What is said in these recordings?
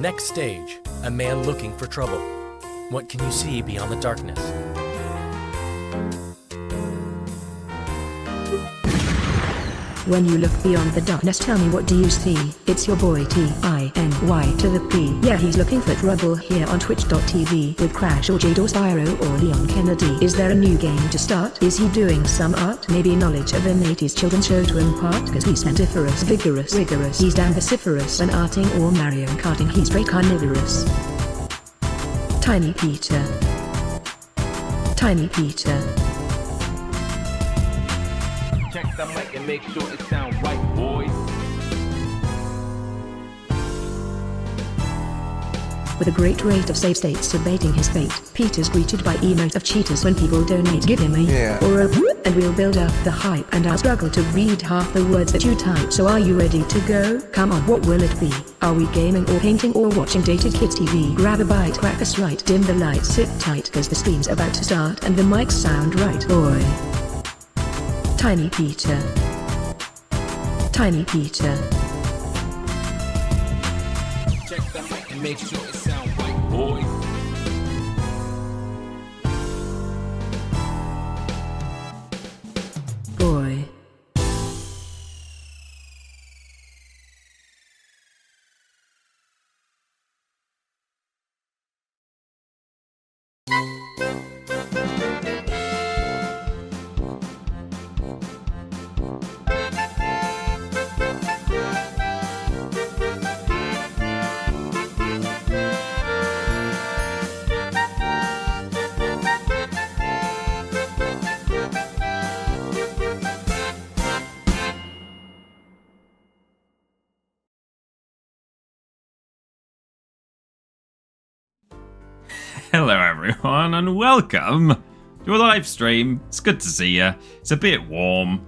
Next stage, a man looking for trouble. What can you see beyond the darkness? When you look beyond the darkness, tell me, what do you see? It's your boy T-I-N-Y to the P. Yeah, he's looking for trouble here on twitch.tv with Crash or Jade or Spyro or Leon Kennedy. Is there a new game to start? Is he doing some art? Maybe knowledge of an 80s children's show to impart? Cause he's pentiferous, vigorous, rigorous. He's damn vociferous and arting or Mario Karting. He's straight carnivorous. Tiny Peter. Tiny Peter. Check the mic and make sure it sound right, boys. With a great rate of save states debating his fate, Peter's greeted by emotes of cheaters when people donate. Give him a or a and we'll build up the hype, and I'll struggle to read half the words that you type. So are you ready to go? Come on, what will it be? Are we gaming or painting or watching dated kids TV? Grab a bite, crack a sprite, dim the lights, sit tight, cause the stream's about to start and the mics sound right, boy. Tiny Peter. Tiny Peter. Check the mic and make sure it sound right, boys. Boy. Hello everyone and welcome to a live stream. It's good to see you. It's a bit warm.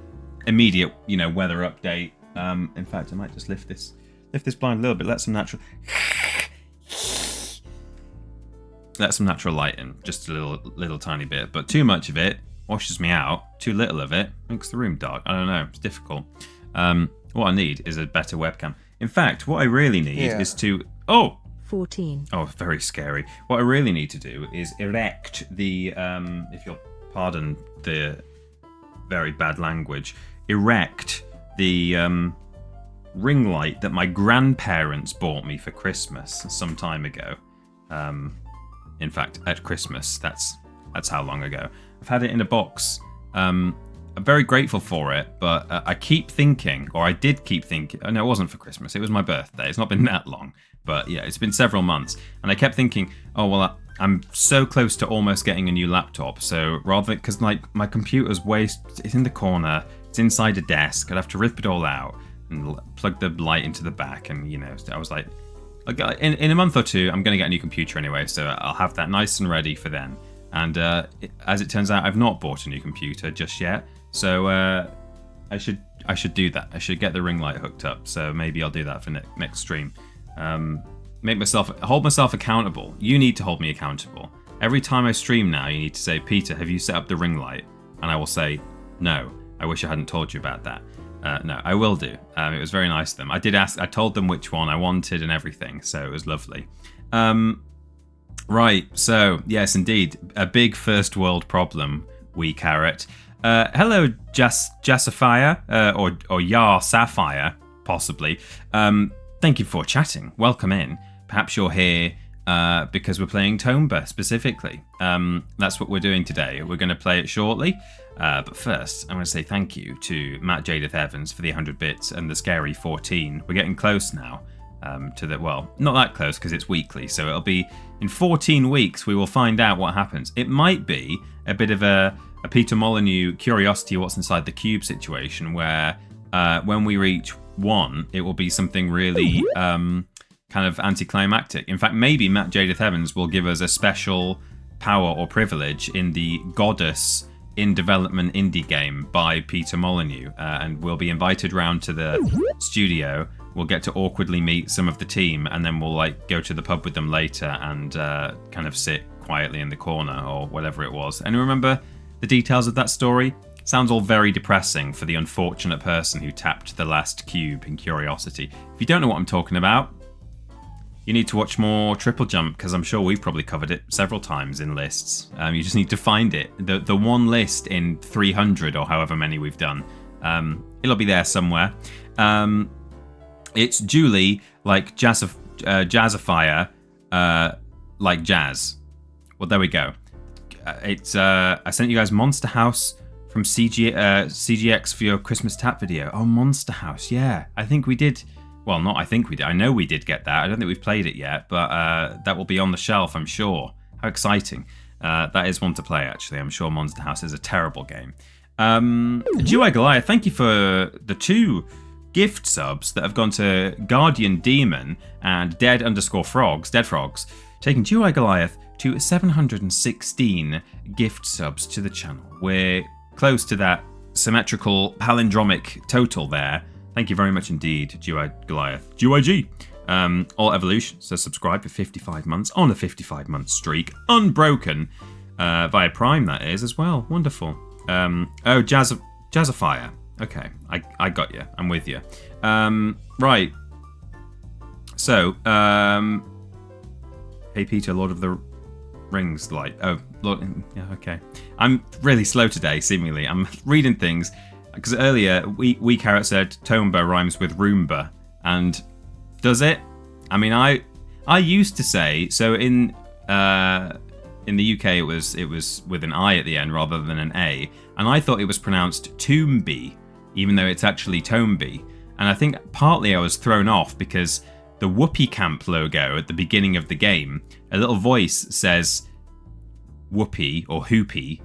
Immediate, weather update. In fact, I might just lift this blind a little bit. Let some natural light in, just a little tiny bit. But too much of it washes me out. Too little of it makes the room dark. I don't know. It's difficult. What I need is a better webcam. In fact, what I really need is to 14. Oh, very scary. What I really need to do is erect the, if you'll pardon the very bad language, erect the ring light that my grandparents bought me for Christmas some time ago. In fact, at Christmas. That's how long ago. I've had it in a box. I'm very grateful for it, but I keep thinking, or I did keep thinking, no, it wasn't for Christmas. It was my birthday. It's not been that long. But yeah, it's been several months. And I kept thinking, I'm so close to almost getting a new laptop. So because my computer's it's in the corner, it's inside a desk. I'd have to rip it all out and plug the light into the back. And, I was like, in a month or two, I'm going to get a new computer anyway. So I'll have that nice and ready for then. And as it turns out, I've not bought a new computer just yet. So I should do that. I should get the ring light hooked up. So maybe I'll do that for next stream. Hold myself accountable. You need to hold me accountable. Every time I stream now, you need to say, Peter, have you set up the ring light? And I will say, no. I wish I hadn't told you about that. No, I will do. It was very nice of them. I told them which one I wanted and everything, so it was lovely. Right, so yes, indeed, a big first world problem, wee carrot. Hello, Jassafire, or Yar Sapphire, possibly. Thank you for chatting. Welcome in. Perhaps you're here because we're playing Tomba specifically. That's what we're doing today. We're going to play it shortly. But first, I'm going to say thank you to Matt Jadeth Evans for the 100 bits and the scary 14. We're getting close now not that close because it's weekly. So it'll be in 14 weeks we will find out what happens. It might be a bit of a Peter Molyneux curiosity what's inside the cube situation where when we reach 1, it will be something really kind of anticlimactic. In fact, maybe Matt Jadeth Evans will give us a special power or privilege in the Goddess in development indie game by Peter Molyneux, and we'll be invited round to the studio. We'll get to awkwardly meet some of the team, and then we'll go to the pub with them later and kind of sit quietly in the corner or whatever it was. And remember the details of that story? Sounds all very depressing for the unfortunate person who tapped the last cube in Curiosity. If you don't know what I'm talking about, you need to watch more Triple Jump, because I'm sure we've probably covered it several times in lists. You just need to find it. The one list in 300 or however many we've done. It'll be there somewhere. It's Julie, like Jazzifier, like jazz. Well, there we go. I sent you guys Monster House from CGX for your Christmas tap video. Oh, Monster House, yeah. I think we did. Well, not I think we did. I know we did get that. I don't think we've played it yet, but that will be on the shelf, I'm sure. How exciting. That is one to play, actually. I'm sure Monster House is a terrible game. Duo Goliath, thank you for the 2 gift subs that have gone to Guardian Demon and Dead Frogs, taking Duo Goliath to 716 gift subs to the channel. We're close to that symmetrical palindromic total there. Thank you very much indeed, Duo Goliath. Duo-G. All Evolution says subscribe for 55 months on a 55-month streak, unbroken, via Prime that is as well. Wonderful. Jazzifier. Okay, I got you. I'm with you. Right. So, hey Peter, Lord of the Rings light. Oh, Lord. Yeah, okay. I'm really slow today, seemingly. I'm reading things. Because earlier, we Carrot said Tomba rhymes with Roomba. And does it? I mean, I used to say, so in the UK it was with an I at the end rather than an A. And I thought it was pronounced Toomby, even though it's actually Tomby. And I think partly I was thrown off because the Whoopee Camp logo at the beginning of the game, a little voice says Whoopee or Hoopy,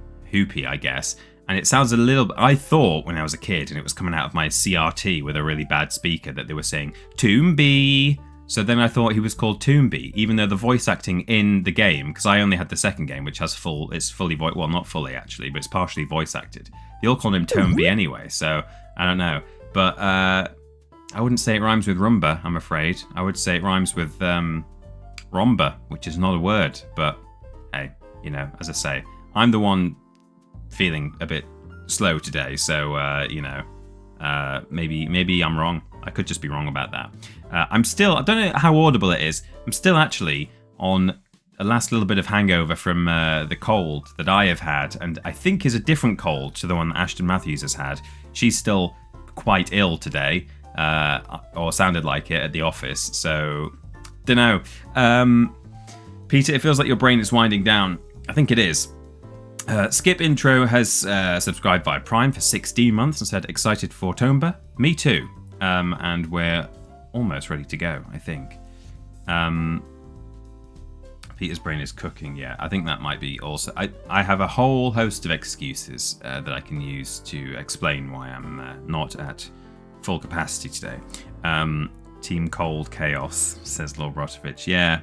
I guess. And it sounds a little bit, I thought when I was a kid and it was coming out of my CRT with a really bad speaker that they were saying Toomby. So then I thought he was called Toomby, even though the voice acting in the game, because I only had the second game, which has it's fully voice, well, not fully actually, but it's partially voice acted. They all called him Toomby anyway, so I don't know. But I wouldn't say it rhymes with Rumba, I'm afraid. I would say it rhymes with Romba, which is not a word. But hey, as I say, I'm the one feeling a bit slow today, so maybe I'm wrong. I could just be wrong about that. I don't know how audible it is. I'm still actually on a last little bit of hangover from the cold that I have had, and I think is a different cold to the one that Ashton Matthews has had. She's still quite ill today, or sounded like it at the office, so don't know. Peter, it feels like your brain is winding down. I think it is. Skip Intro has subscribed via Prime for 16 months and said, excited for Tomba? Me too. And we're almost ready to go, I think. Peter's brain is cooking, yeah. I think that might be also... I have a whole host of excuses that I can use to explain why I'm not at full capacity today. Team Cold Chaos, says Lord Brotovich. Yeah.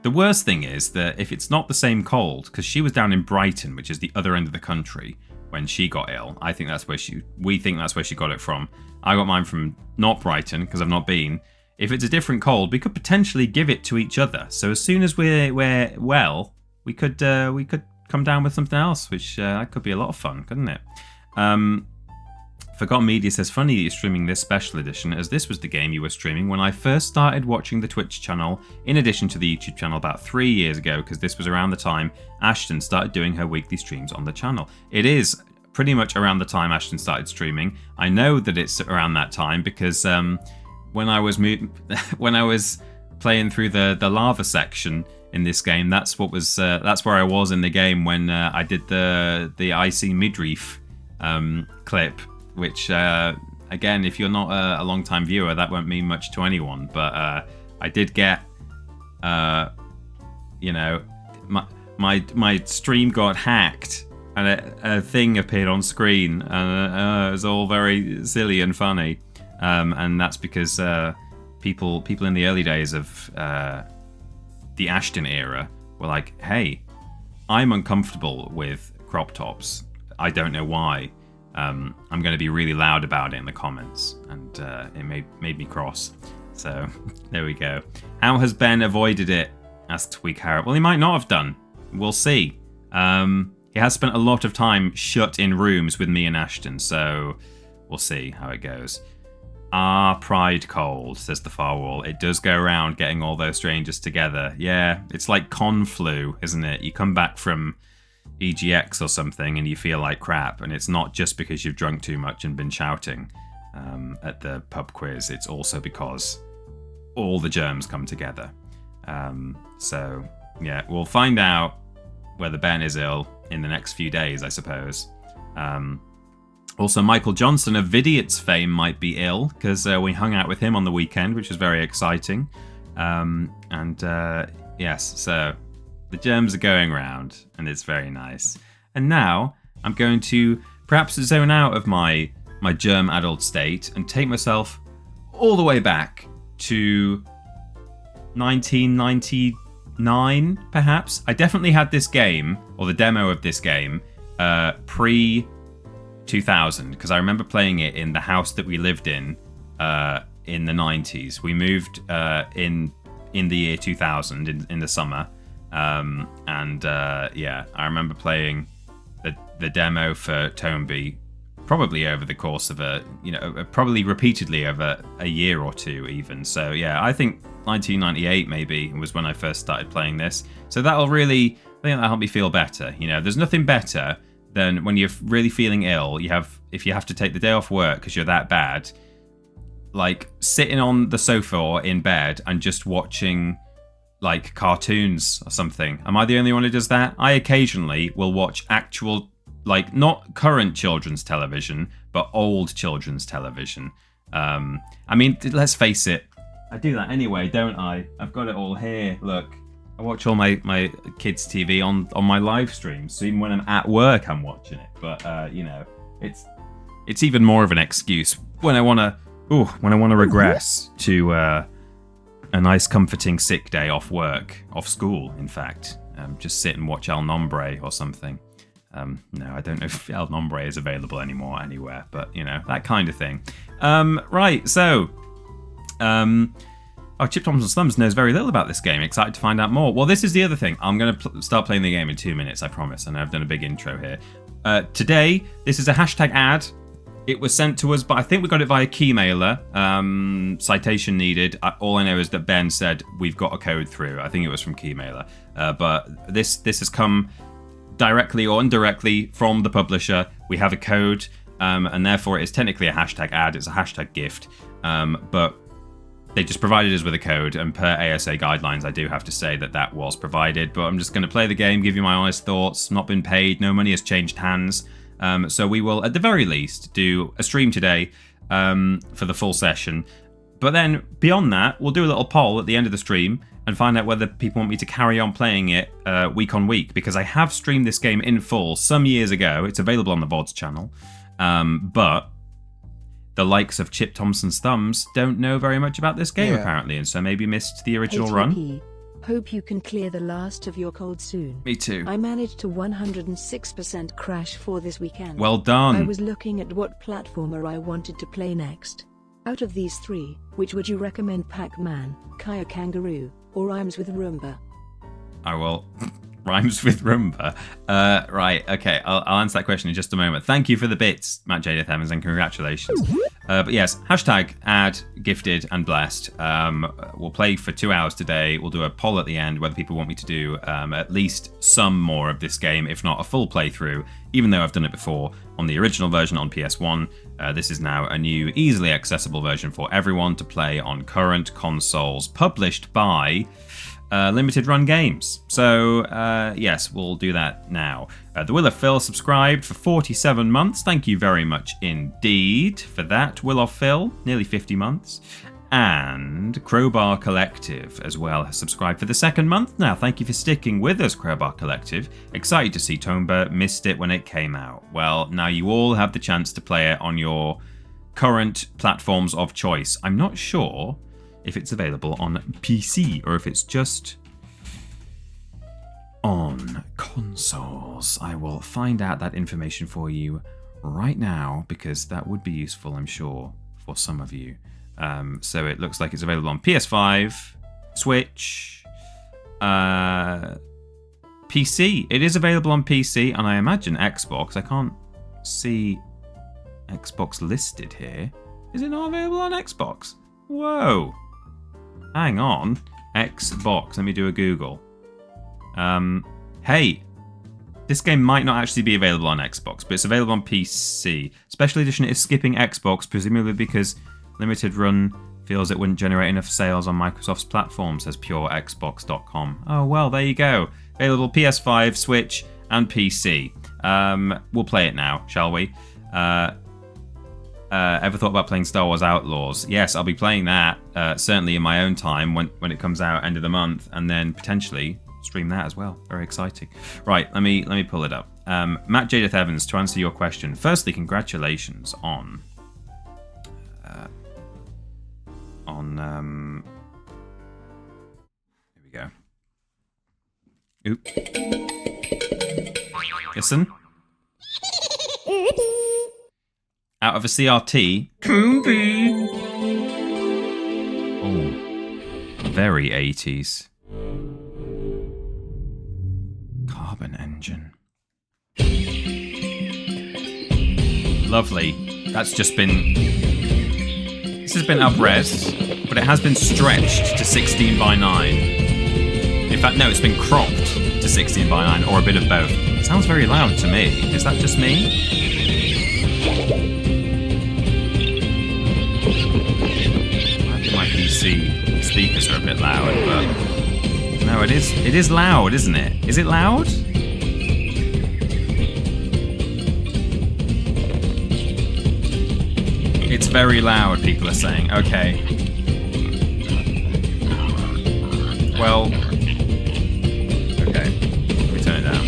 The worst thing is that if it's not the same cold, because she was down in Brighton, which is the other end of the country, when she got ill. We think that's where she got it from. I got mine from not Brighton, because I've not been. If it's a different cold, we could potentially give it to each other. So as soon as we're well, we could come down with something else, which that could be a lot of fun, couldn't it? Forgotten Media says, funny that you're streaming this special edition, as this was the game you were streaming when I first started watching the Twitch channel, in addition to the YouTube channel about 3 years ago, because this was around the time Ashton started doing her weekly streams on the channel. It is pretty much around the time Ashton started streaming. I know that it's around that time because when I was playing through the lava section in this game, that's where I was in the game when I did the icy midreef clip. Which, again, if you're not a long-time viewer, that won't mean much to anyone. But I did get, my stream got hacked, and a thing appeared on screen, and it was all very silly and funny. And that's because people in the early days of the Ashton era were like, "Hey, I'm uncomfortable with crop tops. I don't know why." I'm going to be really loud about it in the comments, and it made me cross. So there we go. How has Ben avoided it? Asked Weak Harrop. Well, he might not have done. We'll see. He has spent a lot of time shut in rooms with me and Ashton, so we'll see how it goes. pride cold, says the far wall. It does go around getting all those strangers together. Yeah, it's like con flu, isn't it? You come back from EGX or something and you feel like crap, and it's not just because you've drunk too much and been shouting at the pub quiz. It's also because all the germs come together. So, yeah, we'll find out whether Ben is ill in the next few days, I suppose. Also, Michael Johnson of Vidiots fame might be ill, because we hung out with him on the weekend, which was very exciting. Yes, so the germs are going around, and it's very nice. And now I'm going to perhaps zone out of my germ-addled state and take myself all the way back to 1999, perhaps. I definitely had this game, or the demo of this game, pre-2000, because I remember playing it in the house that we lived in the 90s. We moved in the year 2000 in the summer, yeah, I remember playing the demo for Tomba probably over the course of probably repeatedly over a year or two even. So yeah, I think 1998 maybe was when I first started playing this. So that'll help me feel better. There's nothing better than when you're really feeling ill. If you have to take the day off work because you're that bad, like sitting on the sofa or in bed and just watching like cartoons or something. Am I the only one who does that? I occasionally will watch actual, like, not current children's television, but old children's television. I mean, let's face it, I do that anyway, don't I? I've got it all here. Look, I watch all my kids' TV on my live streams, so even when I'm at work, I'm watching it. But it's even more of an excuse when I want to regress to a nice, comforting sick day off work, off school, in fact. Just sit and watch El Nombre or something. No, I don't know if El Nombre is available anymore anywhere, but, that kind of thing. Right, so... Chip Thompson's Thumbs knows very little about this game. Excited to find out more. Well, this is the other thing. I'm going to start playing the game in 2 minutes, I promise. I know I've done a big intro here. Today, this is a hashtag ad. It was sent to us, but I think we got it via Keymailer. Citation needed. All I know is that Ben said we've got a code through. I think it was from Keymailer. But this has come directly or indirectly from the publisher. We have a code, and therefore it is technically a hashtag ad. It's a hashtag gift. But they just provided us with a code, and per ASA guidelines, I do have to say that was provided. But I'm just going to play the game, give you my honest thoughts. Not been paid. No money has changed hands. So we will, at the very least, do a stream today for the full session. But then, beyond that, we'll do a little poll at the end of the stream and find out whether people want me to carry on playing it week on week, because I have streamed this game in full some years ago. It's available on the VODs channel. But the likes of Chip Thompson's Thumbs don't know very much about this game, apparently, and so maybe missed the original run. Hope you can clear the last of your cold soon. Me too. I managed to 106% crash for this weekend. Well done. I was looking at what platformer I wanted to play next. Out of these three, which would you recommend, Pac-Man, Kaya Kangaroo, or Rhymes with Roomba? I will. Rhymes with Roomba. Right, okay, I'll answer that question in just a moment. Thank you for the bits, Matt Jadeth Evans, and congratulations. But yes, hashtag ad, gifted, and blessed. We'll play for 2 hours today. We'll do a poll at the end whether people want me to do at least some more of this game, if not a full playthrough, even though I've done it before on the original version on PS1. This is now a new, easily accessible version for everyone to play on current consoles, published by Limited Run Games. So, yes, we'll do that now. The Will of Phil subscribed for 47 months. Thank you very much indeed for that, Will of Phil. Nearly 50 months. And Crowbar Collective as well has subscribed for the second month now. Thank you for sticking with us, Crowbar Collective. Excited to see Tomba. Missed it when it came out. Well, now you all have the chance to play it on your current platforms of choice. I'm not sure if it's available on PC or if it's just on consoles. I will find out that information for you right now, because that would be useful, I'm sure, for some of you. So it looks like it's available on PS5, Switch, PC. It is available on PC, and I imagine Xbox. I can't see Xbox listed here. Is it not available on Xbox? Whoa. Hang on. Xbox. Let me do a Google. Hey. This game might not actually be available on Xbox, but it's available on PC. Special Edition is skipping Xbox, presumably because Limited Run feels it wouldn't generate enough sales on Microsoft's platform, says PureXbox.com. Oh, well, there you go. Available PS5, Switch, and PC. We'll play it now, shall we? Ever thought about playing Star Wars Outlaws? Yes, I'll be playing that, certainly in my own time when it comes out end of the month, and then potentially stream that as well. Very exciting. Right, let me pull it up. Matt Jadeth Evans, to answer your question. Firstly, congratulations on here we go. Oop. Listen. Out of a CRT. Oh, very 80s. Carbon engine. Lovely. That's just been... This has been up-res, but it has been stretched to 16 by 9. In fact, no, it's been cropped to 16 by 9, or a bit of both. It sounds very loud to me. Is that just me? My PC speakers are a bit loud, but... No, it is loud, isn't it? Is it loud? It's very loud, people are saying. Okay. Well... Okay. Let me turn it down.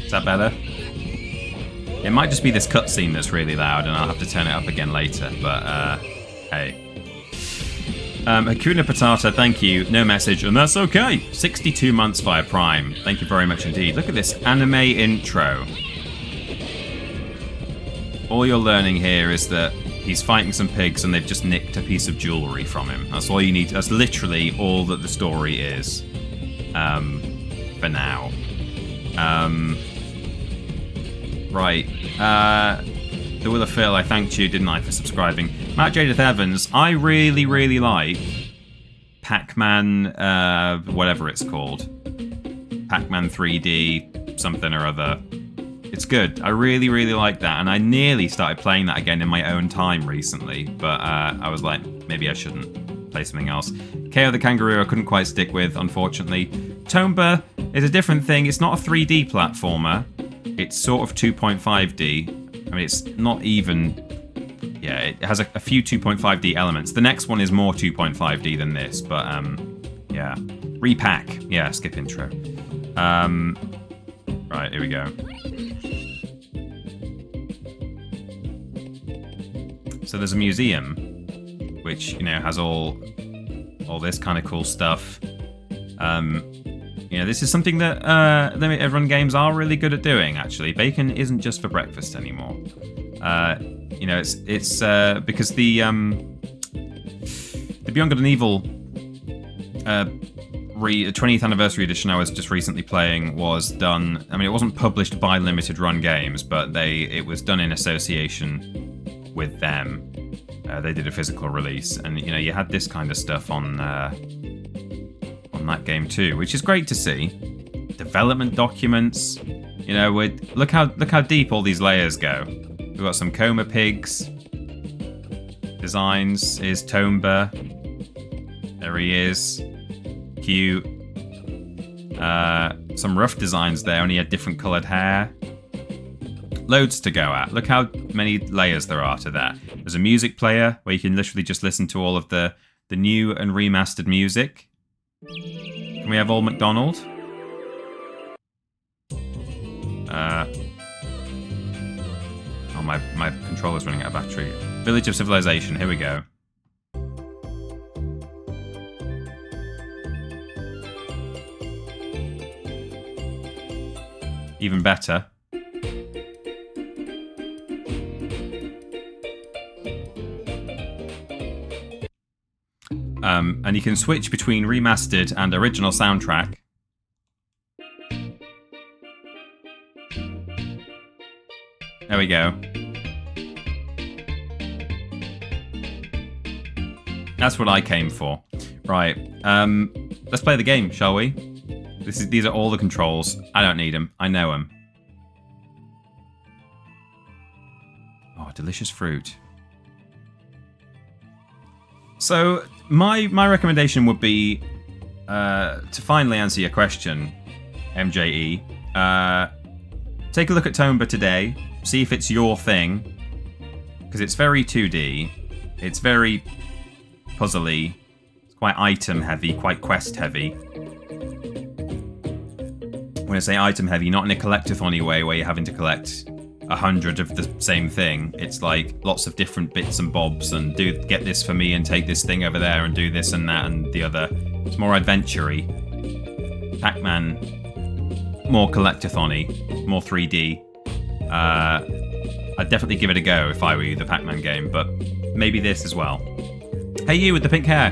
Is that better? It might just be this cutscene that's really loud, and I'll have to turn it up again later, but, hey. Hakuna Patata, thank you. No message, and that's okay. 62 months via Prime. Thank you very much indeed. Look at this anime intro. All you're learning here is that he's fighting some pigs and they've just nicked a piece of jewellery from him. That's all you need. That's literally all that the story is. For now. Right. The Will of Phil, I thanked you, didn't I, for subscribing. Matt Jadeth Evans, I really, really like Pac-Man, whatever it's called. Pac-Man 3D, something or other. It's good. I really, really like that, and I nearly started playing that again in my own time recently, but I was like, maybe I shouldn't play something else. KO the Kangaroo I couldn't quite stick with, unfortunately. Tomba is a different thing. It's not a 3D platformer. It's sort of 2.5D. I mean, it's not even... Yeah, it has a few 2.5D elements. The next one is more 2.5D than this, but, yeah. Repack. Yeah, skip intro. Right, here we go. So there's a museum, which, you know, has all this kind of cool stuff. You know, this is something that limited run games are really good at doing, actually. Bacon isn't just for breakfast anymore. You know, it's because the Beyond Good and Evil 20th anniversary edition I was just recently playing was done. I mean, it wasn't published by Limited Run Games, but it was done in association with them. They did a physical release, and you know, you had this kind of stuff on that game too, which is great to see. Development documents, you know, look how deep all these layers go. We've got some coma pigs designs. Here's Tomba. There he is. Cute. Some rough designs there. Only had different coloured hair. Loads to go at. Look how many layers there are to that. There's a music player where you can literally just listen to all of the new and remastered music. Can we have Old MacDonald? Oh, my controller's running out of battery. Village of Civilization, here we go. Even better. And you can switch between remastered and original soundtrack. There we go. That's what I came for. Right. Let's play the game, shall we? These are all the controls. I don't need them. I know them. Oh, delicious fruit. So my recommendation would be to finally answer your question, MJE. Take a look at Tomba today. See if it's your thing, because it's very 2D. It's very puzzly. It's quite item heavy, quite quest heavy. When I say item heavy, not in a collectathon-y way where you're having to collect 100 of the same thing. It's like lots of different bits and bobs, and get this for me and take this thing over there and do this and that and the other. It's more adventure-y. Pac-Man, more collectathon-y, more 3D. I'd definitely give it a go if I were you, the Pac-Man game, but maybe this as well. Hey, you with the pink hair.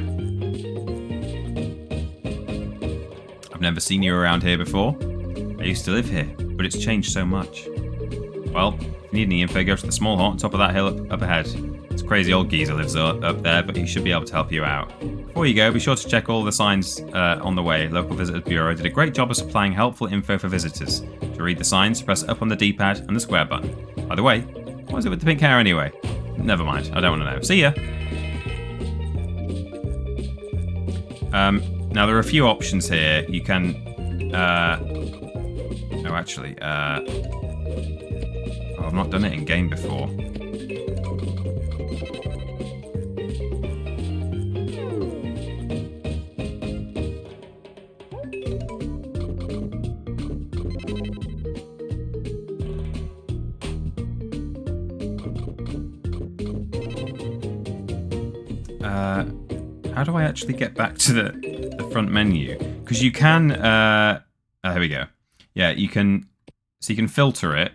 I've never seen you around here before. I used to live here, but it's changed so much. Well, if you need any info, go to the small hut on top of that hill up ahead. It's a crazy old geezer lives up there, but he should be able to help you out. Before you go, be sure to check all the signs on the way. Local Visitors Bureau did a great job of supplying helpful info for visitors. To read the signs, press up on the D-pad and the square button. By the way, what is it with the pink hair anyway? Never mind, I don't want to know. See ya! Now, there are a few options here. You can... Oh, actually... Oh, I've not done it in-game before. How do I actually get back to the front menu? Because you can... here we go. Yeah, you can... So you can filter it.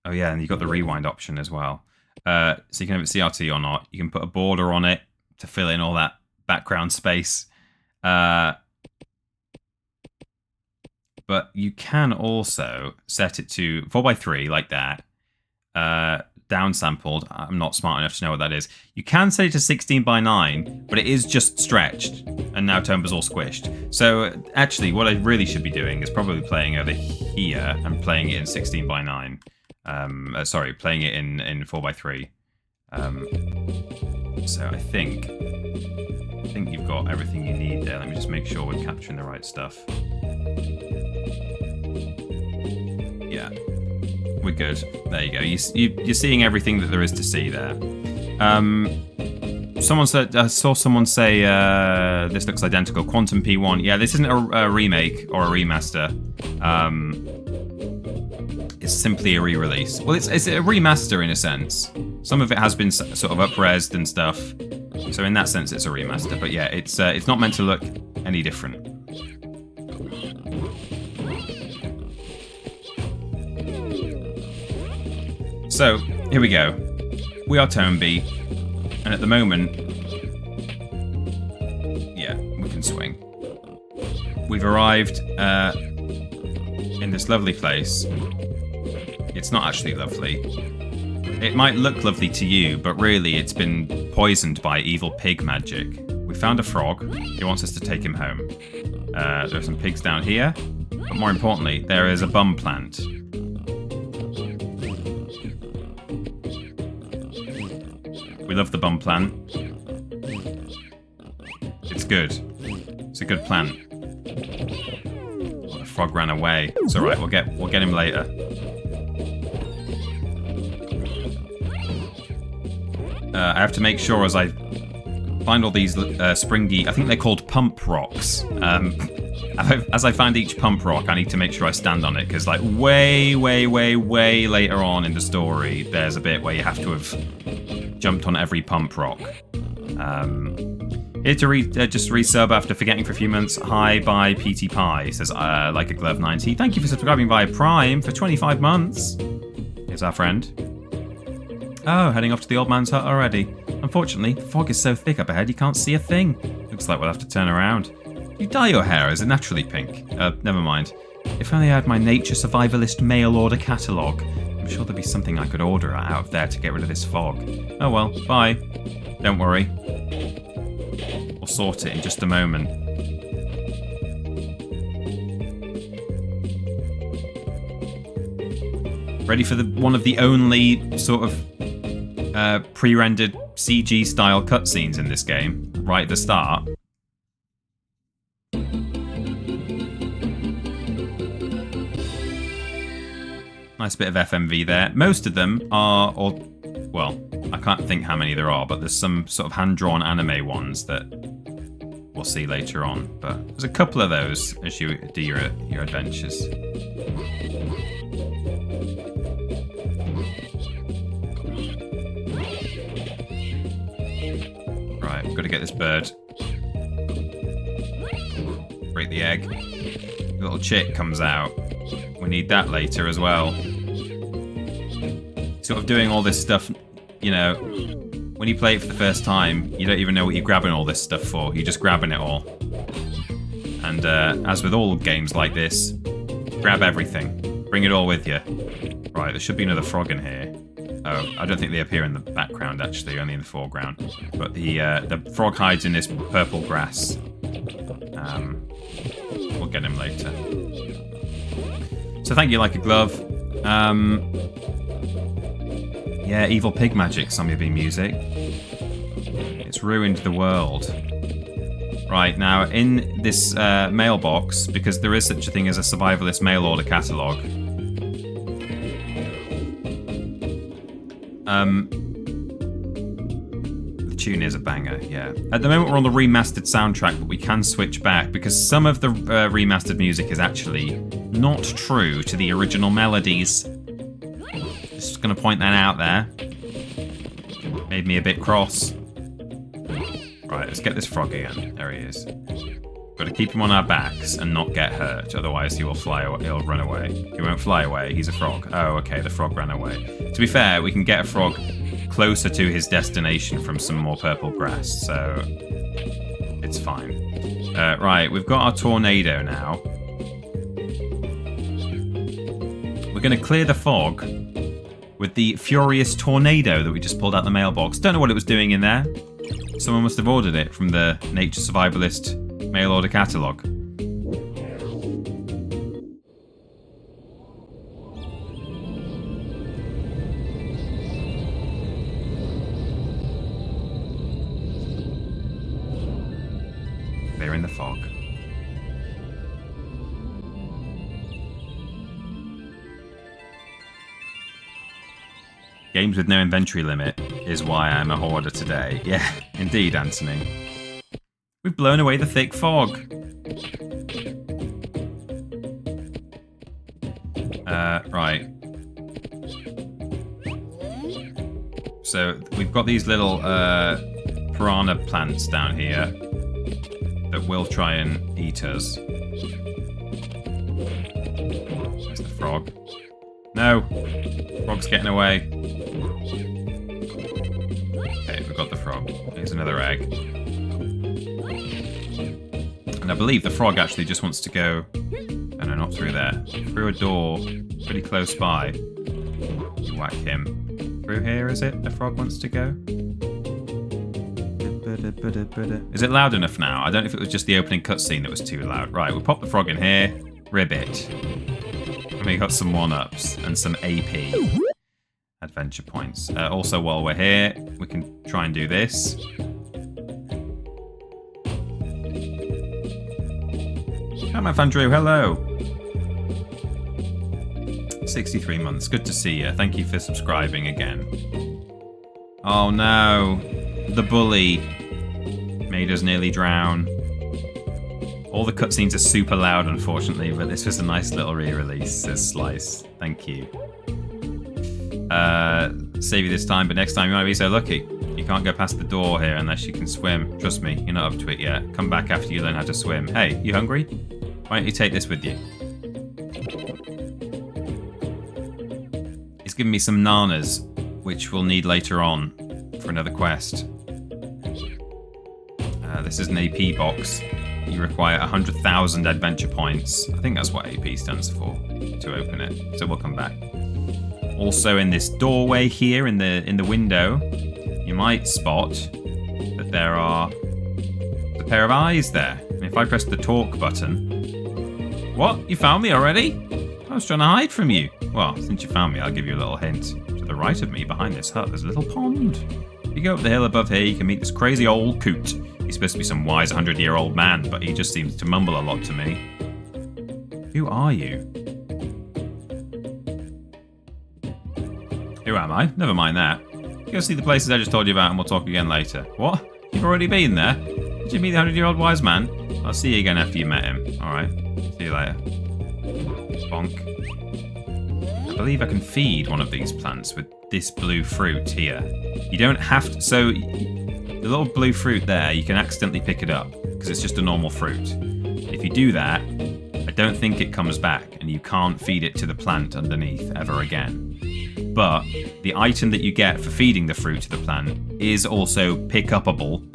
Oh yeah, and you've got the rewind option as well. So you can have it CRT or not. You can put a border on it to fill in all that background space. But you can also set it to 4:3 like that. Downsampled. I'm not smart enough to know what that is. You can set it to 16:9, but it is just stretched, and now Tomba's all squished. So actually, what I really should be doing is probably playing over here and playing it in 16:9. Sorry, playing it in 4:3. So I think you've got everything you need there. Let me just make sure we're capturing the right stuff. Yeah. We're good. There you go. You're seeing everything that there is to see there. Someone said, I saw someone say this looks identical. Quantum P1. Yeah, this isn't a remake or a remaster. It's simply a re-release. Well, it's a remaster in a sense. Some of it has been sort of up-resed and stuff. So in that sense, it's a remaster. But yeah, it's not meant to look any different. So, here we go. We are Tomby, and at the moment, yeah, we can swing. We've arrived in this lovely place. It's not actually lovely. It might look lovely to you, but really it's been poisoned by evil pig magic. We found a frog. He wants us to take him home. There are some pigs down here, but more importantly, there is a bum plant. We love the bum plant. It's good. It's a good plant. Oh, the frog ran away. It's all right. We'll get him later. I have to make sure as I find all these springy. I think they're called pump rocks. As I find each pump rock, I need to make sure I stand on it because, like, way later on in the story, there's a bit where you have to have jumped on every pump rock. Here to just resub after forgetting for a few months. Hi, bye, PT Pie. Says, like a glove 90. Thank you for subscribing via Prime for 25 months. Here's our friend. Oh, heading off to the old man's hut already. Unfortunately, the fog is so thick up ahead you can't see a thing. Looks like we'll have to turn around. You dye your hair, is it naturally pink? Never mind. If only I had my nature survivalist mail order catalogue. I'm sure there'd be something I could order out of there to get rid of this fog. Oh well, bye. Don't worry. We'll sort it in just a moment. Ready for one of the only sort of pre-rendered CG style cutscenes in this game, right at the start. Nice bit of FMV there. Most of them are, well, I can't think how many there are, but there's some sort of hand-drawn anime ones that we'll see later on. But there's a couple of those as you do your adventures. Right, we've got to get this bird. Break the egg. The little chick comes out. We need that later as well. Sort of doing all this stuff, you know, when you play it for the first time, you don't even know what you're grabbing all this stuff for. You're just grabbing it all. And as with all games like this, grab everything. Bring it all with you. Right, there should be another frog in here. Oh, I don't think they appear in the background, actually, only in the foreground. But the frog hides in this purple grass. We'll get him later. So thank you, Like a Glove. Yeah, evil pig magic, Zombie Bee music. It's ruined the world. Right, now in this mailbox, because there is such a thing as a survivalist mail order catalogue, the tune is a banger, yeah. At the moment we're on the remastered soundtrack, but we can switch back because some of the remastered music is actually not true to the original melodies. Just gonna point that out there. Made me a bit cross. Right, let's get this frog again. There he is. Got to keep him on our backs and not get hurt, otherwise he will fly away. He'll run away. He won't fly away. He's a frog. Oh, okay, the frog ran away. To be fair, we can get a frog closer to his destination from some more purple grass, so it's fine. Right, we've got our tornado now. We're going to clear the fog with the furious tornado that we just pulled out the mailbox. Don't know what it was doing in there. Someone must have ordered it from the Nature Survivalist mail order catalogue. They're in the fog. Games with no inventory limit is why I'm a hoarder today. Yeah, indeed, Anthony. We've blown away the thick fog. Right. So we've got these little piranha plants down here that will try and eat us. There's the frog. No! Frog's getting away. Okay, we've got the frog. Here's another egg. And I believe the frog actually just wants to go... Oh no, not through there. Through a door pretty close by. You whack him. Through here, is it? The frog wants to go? Is it loud enough now? I don't know if it was just the opening cutscene that was too loud. Right, we'll pop the frog in here. Ribbit. And we got some 1-ups and some AP. Adventure points. Also, while we're here, we can try and do this. Hi, my Andrew. Hello. 63 months. Good to see you. Thank you for subscribing again. Oh no. The bully made us nearly drown. All the cutscenes are super loud, unfortunately, but this was a nice little re-release, says Slice. Thank you. Save you this time, but next time you might be so lucky. You can't go past the door here unless you can swim. Trust me, you're not up to it yet. Come back after you learn how to swim. Hey, you hungry? Why don't you take this with you? He's given me some nanas, which we'll need later on for another quest. This is an AP box. you require 100,000 adventure points. I think that's what AP stands for, to open it. So we'll come back. Also in this doorway here, in the window, you might spot that there are a pair of eyes there. And if I press the talk button... What? You found me already? I was trying to hide from you. Well, since you found me, I'll give you a little hint. To the right of me, behind this hut, there's a little pond. If you go up the hill above here, you can meet this crazy old coot. He's supposed to be some wise 100-year-old man, but he just seems to mumble a lot to me. Who are you? Who am I? Never mind that. Go see the places I just told you about and we'll talk again later. What? You've already been there? Did you meet the 100-year-old wise man? I'll see you again after you met him. Alright. See you later. Bonk. I believe I can feed one of these plants with this blue fruit here. You don't have to... So, the little blue fruit there, you can accidentally pick it up because it's just a normal fruit. If you do that, I don't think it comes back and you can't feed it to the plant underneath ever again. But the item that you get for feeding the fruit to the plant is also pick-upable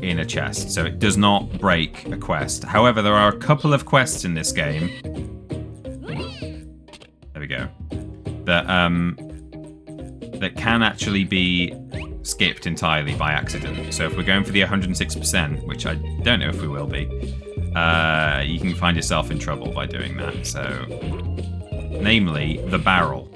in a chest, so it does not break a quest. However, there are a couple of quests in this game. There we go. That can actually be skipped entirely by accident. So if we're going for the 106%, which I don't know if we will be, you can find yourself in trouble by doing that. So, namely, the barrel.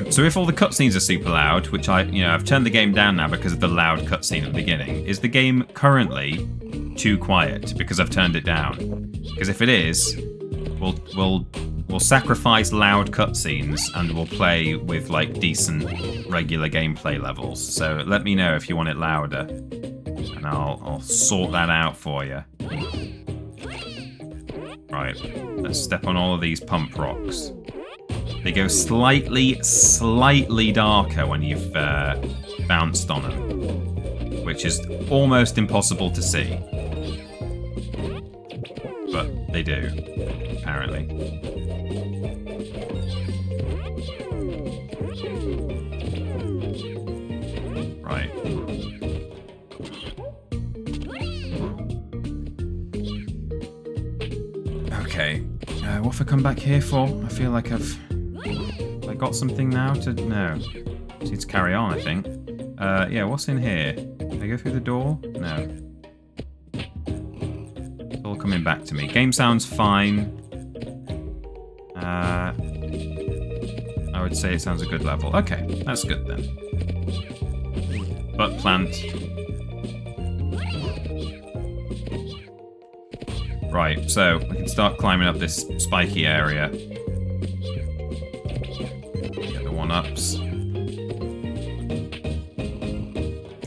So if all the cutscenes are super loud, which I've turned the game down now because of the loud cutscene at the beginning, is the game currently too quiet because I've turned it down? Because if it is, we'll sacrifice loud cutscenes and we'll play with like decent regular gameplay levels. So let me know if you want it louder, and I'll sort that out for you. Right, let's step on all of these pump rocks. They go slightly darker when you've bounced on them, which is almost impossible to see. But they do, apparently. Right. Okay. What have I come back here for? I feel like I've got something now to... No. Just need to carry on, I think. Yeah, what's in here? Can I go through the door? No. It's all coming back to me. Game sounds fine. I would say it sounds a good level. Okay, that's good then. Butt plant. Right, so we can start climbing up this spiky area. Get the one-ups.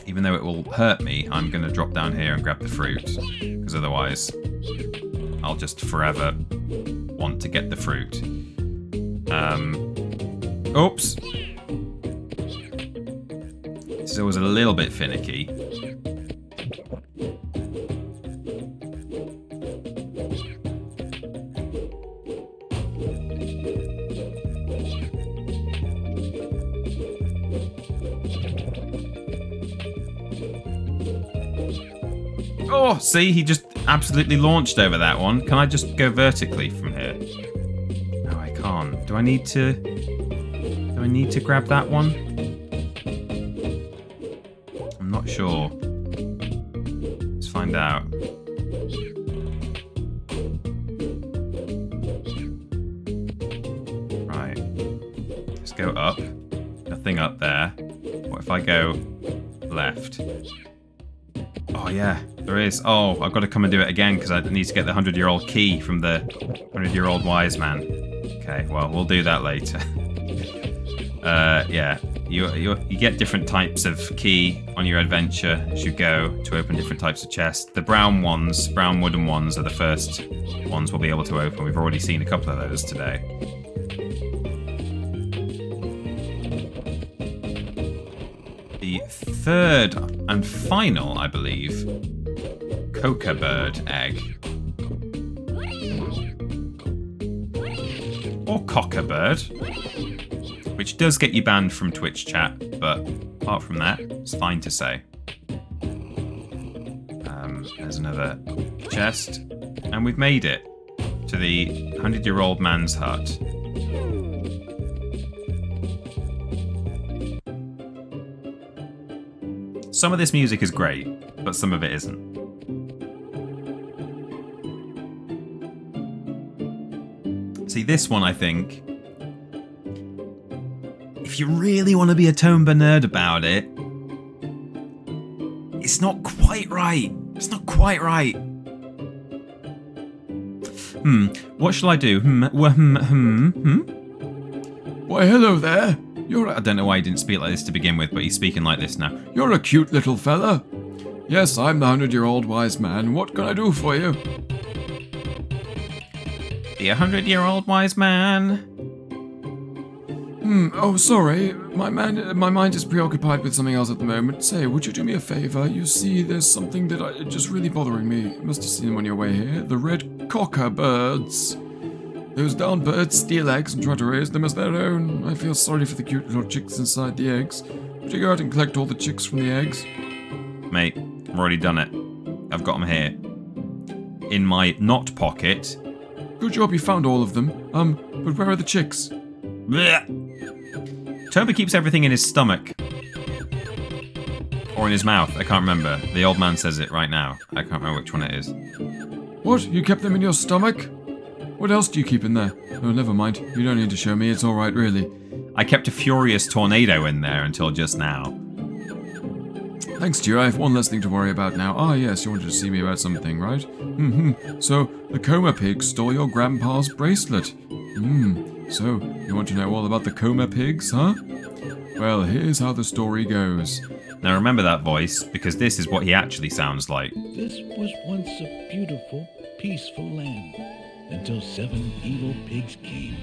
Even though it will hurt me, I'm going to drop down here and grab the fruit. Because otherwise, I'll just forever want to get the fruit. Oops! This is always a little bit finicky. Oh, see, he just absolutely launched over that one. Can I just go vertically from here? No, I can't. Do I need to grab that one? I'm not sure. Let's find out. Right. Let's go up. Nothing up there. What if I go left? Oh, yeah, there is. Oh, I've got to come and do it again because I need to get the 100-year-old key from the 100-year-old wise man. Okay, well, we'll do that later. Yeah, you get different types of key on your adventure as you go to open different types of chests. The brown wooden ones, are the first ones we'll be able to open. We've already seen a couple of those today. The third and final, I believe, coca bird egg. Or cocker bird. which does get you banned from Twitch chat, but apart from that, it's fine to say. There's another chest, and we've made it to the 100-year-old man's hut. Some of this music is great, but some of it isn't. See, this one, I think, if you really want to be a Tomba nerd about it, it's not quite right. It's not quite right. What shall I do? Why, hello there. I don't know why he didn't speak like this to begin with, but he's speaking like this now. You're a cute little fella. Yes, I'm the 100-year-old wise man. What can I do for you? The 100-year-old wise man. Oh, sorry. My mind is preoccupied with something else at the moment. Say, would you do me a favor? You see, there's something that just really bothering me. You must have seen them on your way here. The red cocker birds. Those darn birds steal eggs and try to raise them as their own. I feel sorry for the cute little chicks inside the eggs. Would you go out and collect all the chicks from the eggs? Mate, I've already done it. I've got them here. In my not pocket. Good job you found all of them. But where are the chicks? Blech. Tomba keeps everything in his stomach. Or in his mouth, I can't remember. The old man says it right now. I can't remember which one it is. What? You kept them in your stomach? What else do you keep in there? Oh, never mind. You don't need to show me. It's alright, really. I kept a furious tornado in there until just now. Thanks, dear. I have one less thing to worry about now. Ah, yes, you wanted to see me about something, right? So, the coma pig stole your grandpa's bracelet. So, you want to know all about the coma pigs, huh? Well, here's how the story goes. Now remember that voice, because this is what he actually sounds like. This was once a beautiful, peaceful land, until 7 evil pigs came.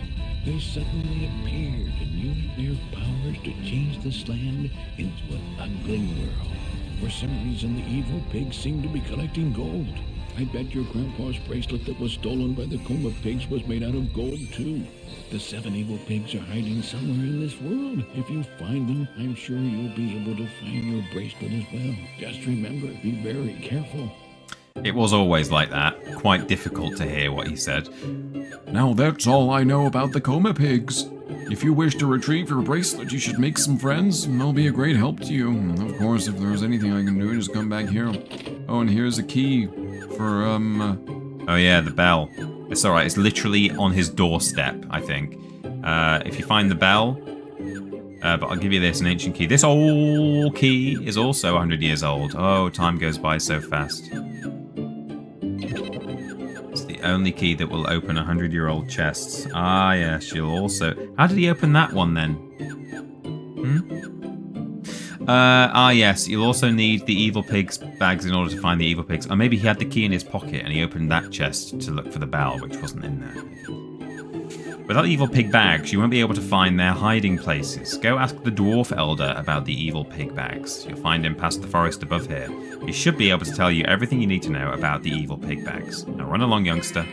They suddenly appeared and used their powers to change this land into an ugly world. For some reason, the evil pigs seemed to be collecting gold. I bet your grandpa's bracelet that was stolen by the coma pigs was made out of gold, too. The 7 evil pigs are hiding somewhere in this world. If you find them, I'm sure you'll be able to find your bracelet as well. Just remember, be very careful. It was always like that. Quite difficult to hear what he said. Now that's all I know about the coma pigs. If you wish to retrieve your bracelet, you should make some friends, and they'll be a great help to you. Of course, if there's anything I can do, just come back here. Oh, and here's a key for, Oh yeah, the bell. It's alright, it's literally on his doorstep, I think. If you find the bell... but I'll give you this, an ancient key. This old key is also 100 years old. Oh, time goes by so fast. It's the only key that will open 100-year-old chests. Ah, yes, you'll also... How did he open that one, then? Yes, you'll also need the evil pig's bags in order to find the evil pigs. Or maybe he had the key in his pocket and he opened that chest to look for the bell, which wasn't in there. Without evil pig bags, you won't be able to find their hiding places. Go ask the dwarf elder about the evil pig bags. You'll find him past the forest above here. He should be able to tell you everything you need to know about the evil pig bags. Now run along, youngster.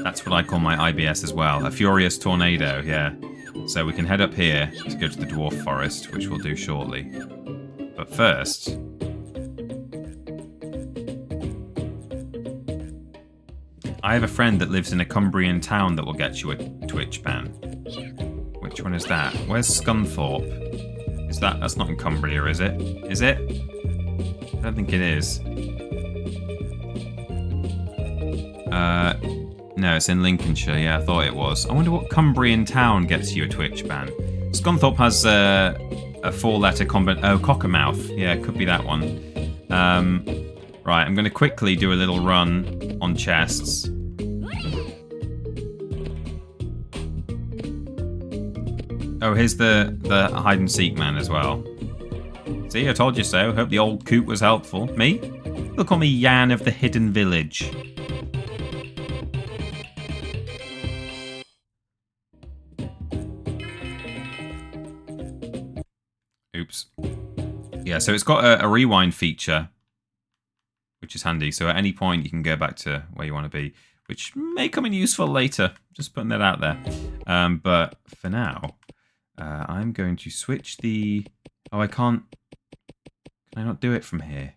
That's what I call my IBS as well. A furious tornado, yeah. So we can head up here to go to the dwarf forest, which we'll do shortly. But first... I have a friend that lives in a Cumbrian town that will get you a Twitch ban. Which one is that? Where's Scunthorpe? Is that... That's not in Cumbria, is it? Is it? I don't think it is. No, it's in Lincolnshire. Yeah, I thought it was. I wonder what Cumbrian town gets you a Twitch ban. Scunthorpe has a 4-letter combination. Oh, Cockermouth. Yeah, it could be that one. Right, I'm going to quickly do a little run on chests. Oh, here's the hide and seek man as well. See, I told you so. Hope the old coot was helpful. Me? They'll call me Yan of the Hidden Village. Oops. Yeah, so it's got a rewind feature, which is handy. So at any point, you can go back to where you want to be. which may come in useful later. Just putting that out there. But for now, I'm going to switch the... Oh, I can't... Can I not do it from here?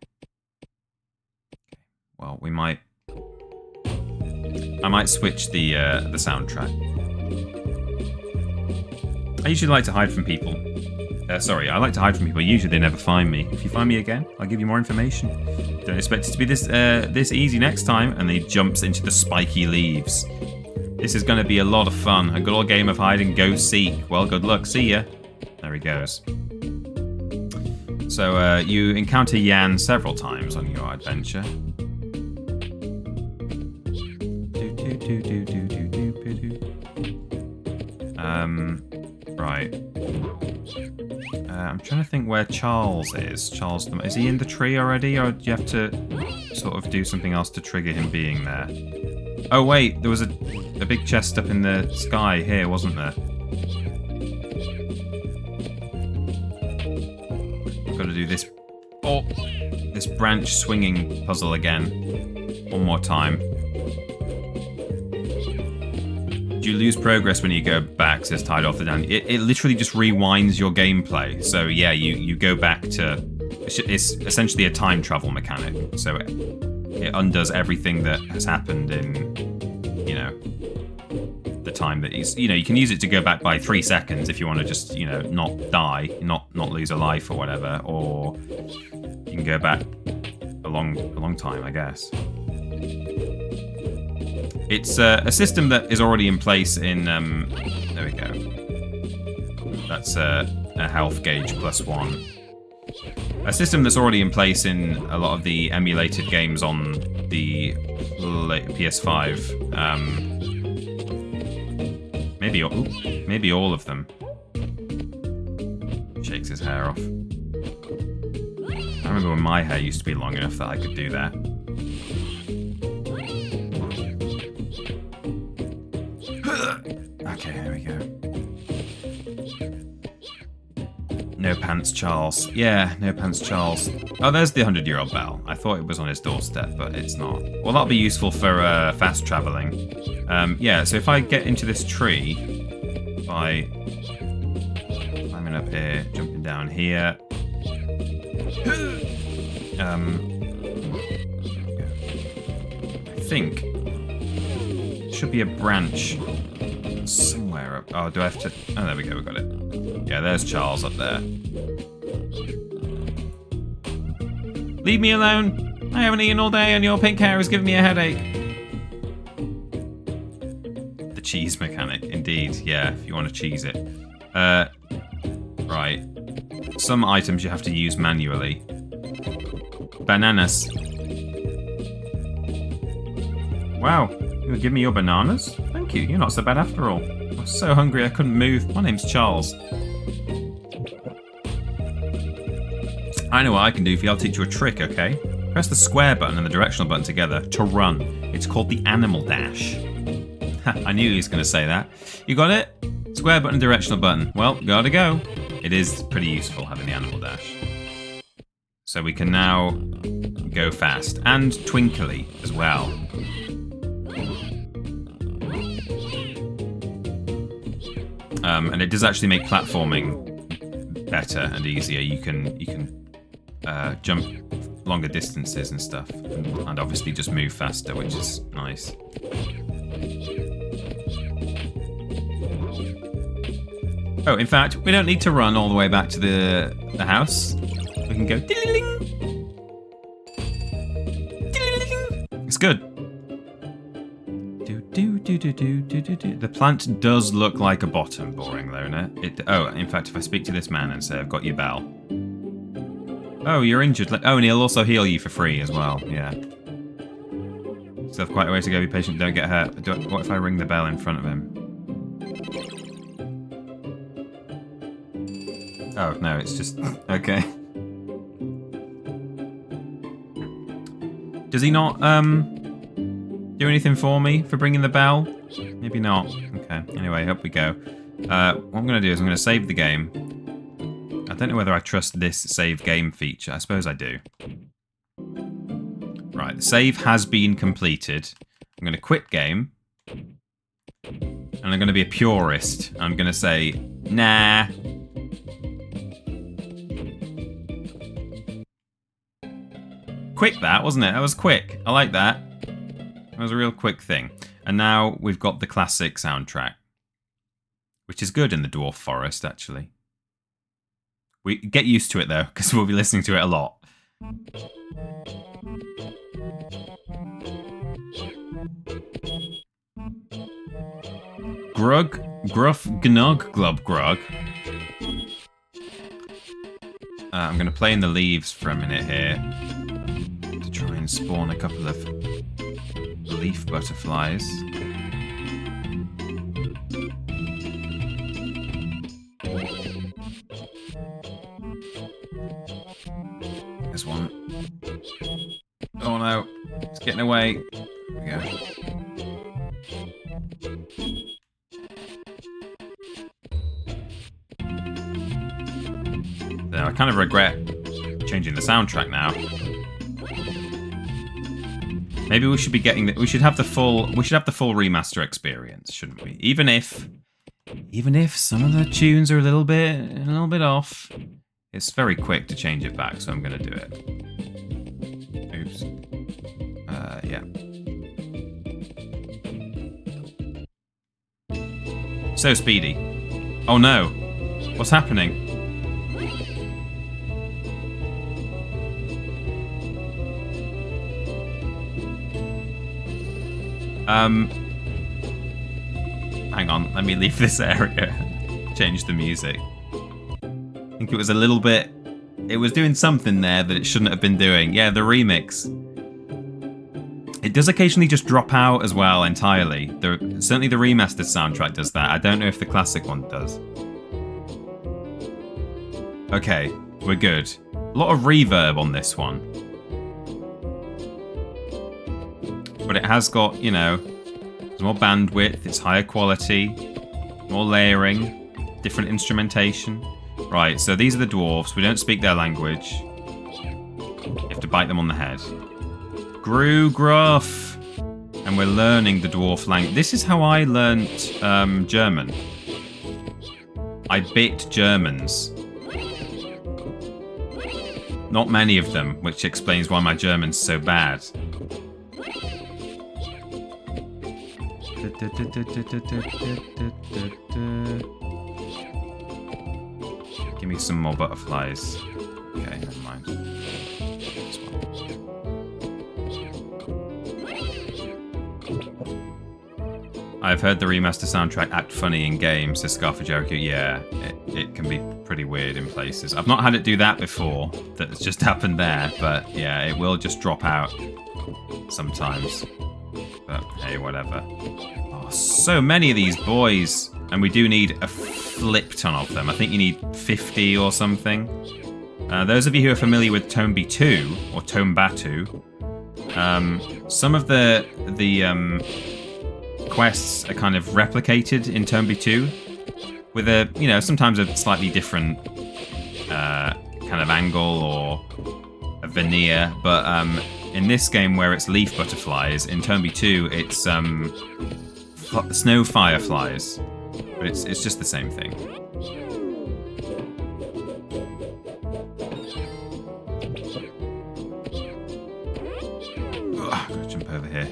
Okay. Well, we might... I might switch the soundtrack. I usually like to hide from people. I like to hide from people. Usually they never find me. If you find me again, I'll give you more information. Don't expect it to be this easy next time. And he jumps into the spiky leaves. This is going to be a lot of fun. A good old game of hide and go seek. Well, good luck. See ya. There he goes. So you encounter Yan several times on your adventure. Right. I'm trying to think where Charles is. Is he in the tree already, or do you have to sort of do something else to trigger him being there? Oh wait, there was a big chest up in the sky here, wasn't there? I've got to do this. Oh, this branch swinging puzzle again. One more time. Do you lose progress when you go back, says Tide Off the Down? It literally just rewinds your gameplay. So yeah, you go back to... It's essentially a time travel mechanic. So it undoes everything that has happened in, you know, the time that he's... You know, you can use it to go back by 3 seconds if you want to just, you know, not die, not lose a life or whatever. Or you can go back a long time, I guess. It's a system that is already in place in... there we go. That's a health gauge +1. A system that's already in place in a lot of the emulated games on the PS5. Maybe all of them. Shakes his hair off. I remember when my hair used to be long enough that I could do that. Okay, there we go. No pants, Charles. Yeah, no pants, Charles. Oh, there's the 100-year-old bell. I thought it was on his doorstep, but it's not. Well, that'll be useful for fast traveling. Yeah, so if I get into this tree by climbing up here, jumping down here. I think there should be a branch somewhere up. Oh, do I have to? Oh, there we go. We got it. Yeah, there's Charles up there. Leave me alone. I haven't eaten all day, and your pink hair is giving me a headache. The cheese mechanic, indeed. Yeah, if you want to cheese it. Right. Some items you have to use manually. Bananas. Wow, you would give me your bananas? Thank you, you're not so bad after all. I was so hungry I couldn't move. My name's Charles. I know what I can do for you. I'll teach you a trick, okay? Press the square button and the directional button together to run. It's called the animal dash. I knew he was going to say that. You got it? Square button, directional button. Well, gotta go. It is pretty useful having the animal dash. So we can now go fast. And twinkly as well. And it does actually make platforming better and easier. You can jump longer distances and stuff, and obviously just move faster, which is nice. Oh, in fact, we don't need to run all the way back to the house. We can go. It's good. The plant does look like a bottom, boring though, isn't it? Oh, in fact, if I speak to this man and say, I've got your bell. Oh, you're injured. Oh, and he'll also heal you for free as well, yeah. Still have quite a way to go, be patient, don't get hurt. What if I ring the bell in front of him? Oh, no, it's just... Okay. Does he not, do anything for me for bringing the bell? Maybe not. Okay, anyway, up we go. What I'm going to do is I'm going to save the game. I don't know whether I trust this save game feature. I suppose I do. Right, the save has been completed. I'm going to quit game. And I'm going to be a purist. I'm going to say, nah. Quick that, wasn't it? That was quick. I like that. That was a real quick thing. And now we've got the classic soundtrack. Which is good in the Dwarf Forest, actually. We get used to it, though, because we'll be listening to it a lot. Grug, gruff, gnog, glub, grog. I'm going to play in the leaves for a minute here to try and spawn a couple of leaf butterflies. There's one. Oh no, it's getting away. There we go. So I kind of regret changing the soundtrack now. Maybe we should be getting we should have the full remaster experience, shouldn't we? Even if some of the tunes are a little bit off. It's very quick to change it back, so I'm going to do it. Oops. Yeah. So speedy. Oh no. What's happening? Hang on, let me leave this area. Change the music. I think it was a little bit... It was doing something there that it shouldn't have been doing. Yeah, the remix. It does occasionally just drop out as well entirely. Certainly the remastered soundtrack does that. I don't know if the classic one does. Okay, we're good. A lot of reverb on this one. But it has got, you know, there's more bandwidth, it's higher quality, more layering, different instrumentation. Right, so these are the dwarves. We don't speak their language. You have to bite them on the head. Gru gruff. And we're learning the dwarf language. This is how I learnt German. I bit Germans. Not many of them, which explains why my German's so bad. Give me some more butterflies. Okay, never mind. This one. I've heard the remaster soundtrack act funny in games, says Scar for Jericho. Yeah, it can be pretty weird in places. I've not had it do that before. That's just happened there, but yeah, it will just drop out sometimes. But hey, whatever. Oh, so many of these boys. And we do need a flip ton of them. I think you need 50 or something. Those of you who are familiar with Tomba 2 or Tomba 2, some of the quests are kind of replicated in Tomba 2 with a, you know, sometimes a slightly different kind of angle or a veneer. But in this game where it's leaf butterflies, in Tomba 2 it's snow fireflies. But it's just the same thing. Ugh, gotta jump over here.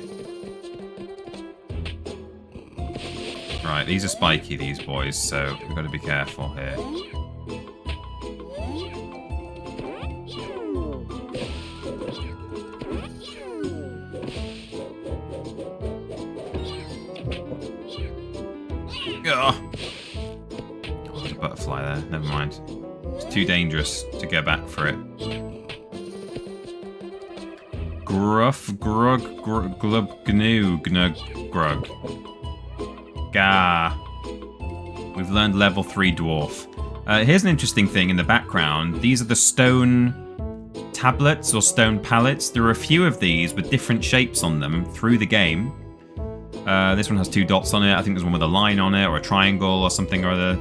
Right, these are spiky, these boys, so we've got to be careful here. Oh, there's a butterfly there. Never mind. It's too dangerous to go back for it. Gruff, grug, glub, gnu, gnug, grug. Gah. We've learned level 3 dwarf. Here's an interesting thing in the background. These are the stone tablets or stone pallets. There are a few of these with different shapes on them through the game. This one has 2 dots on it. I think there's one with a line on it or a triangle or something or other.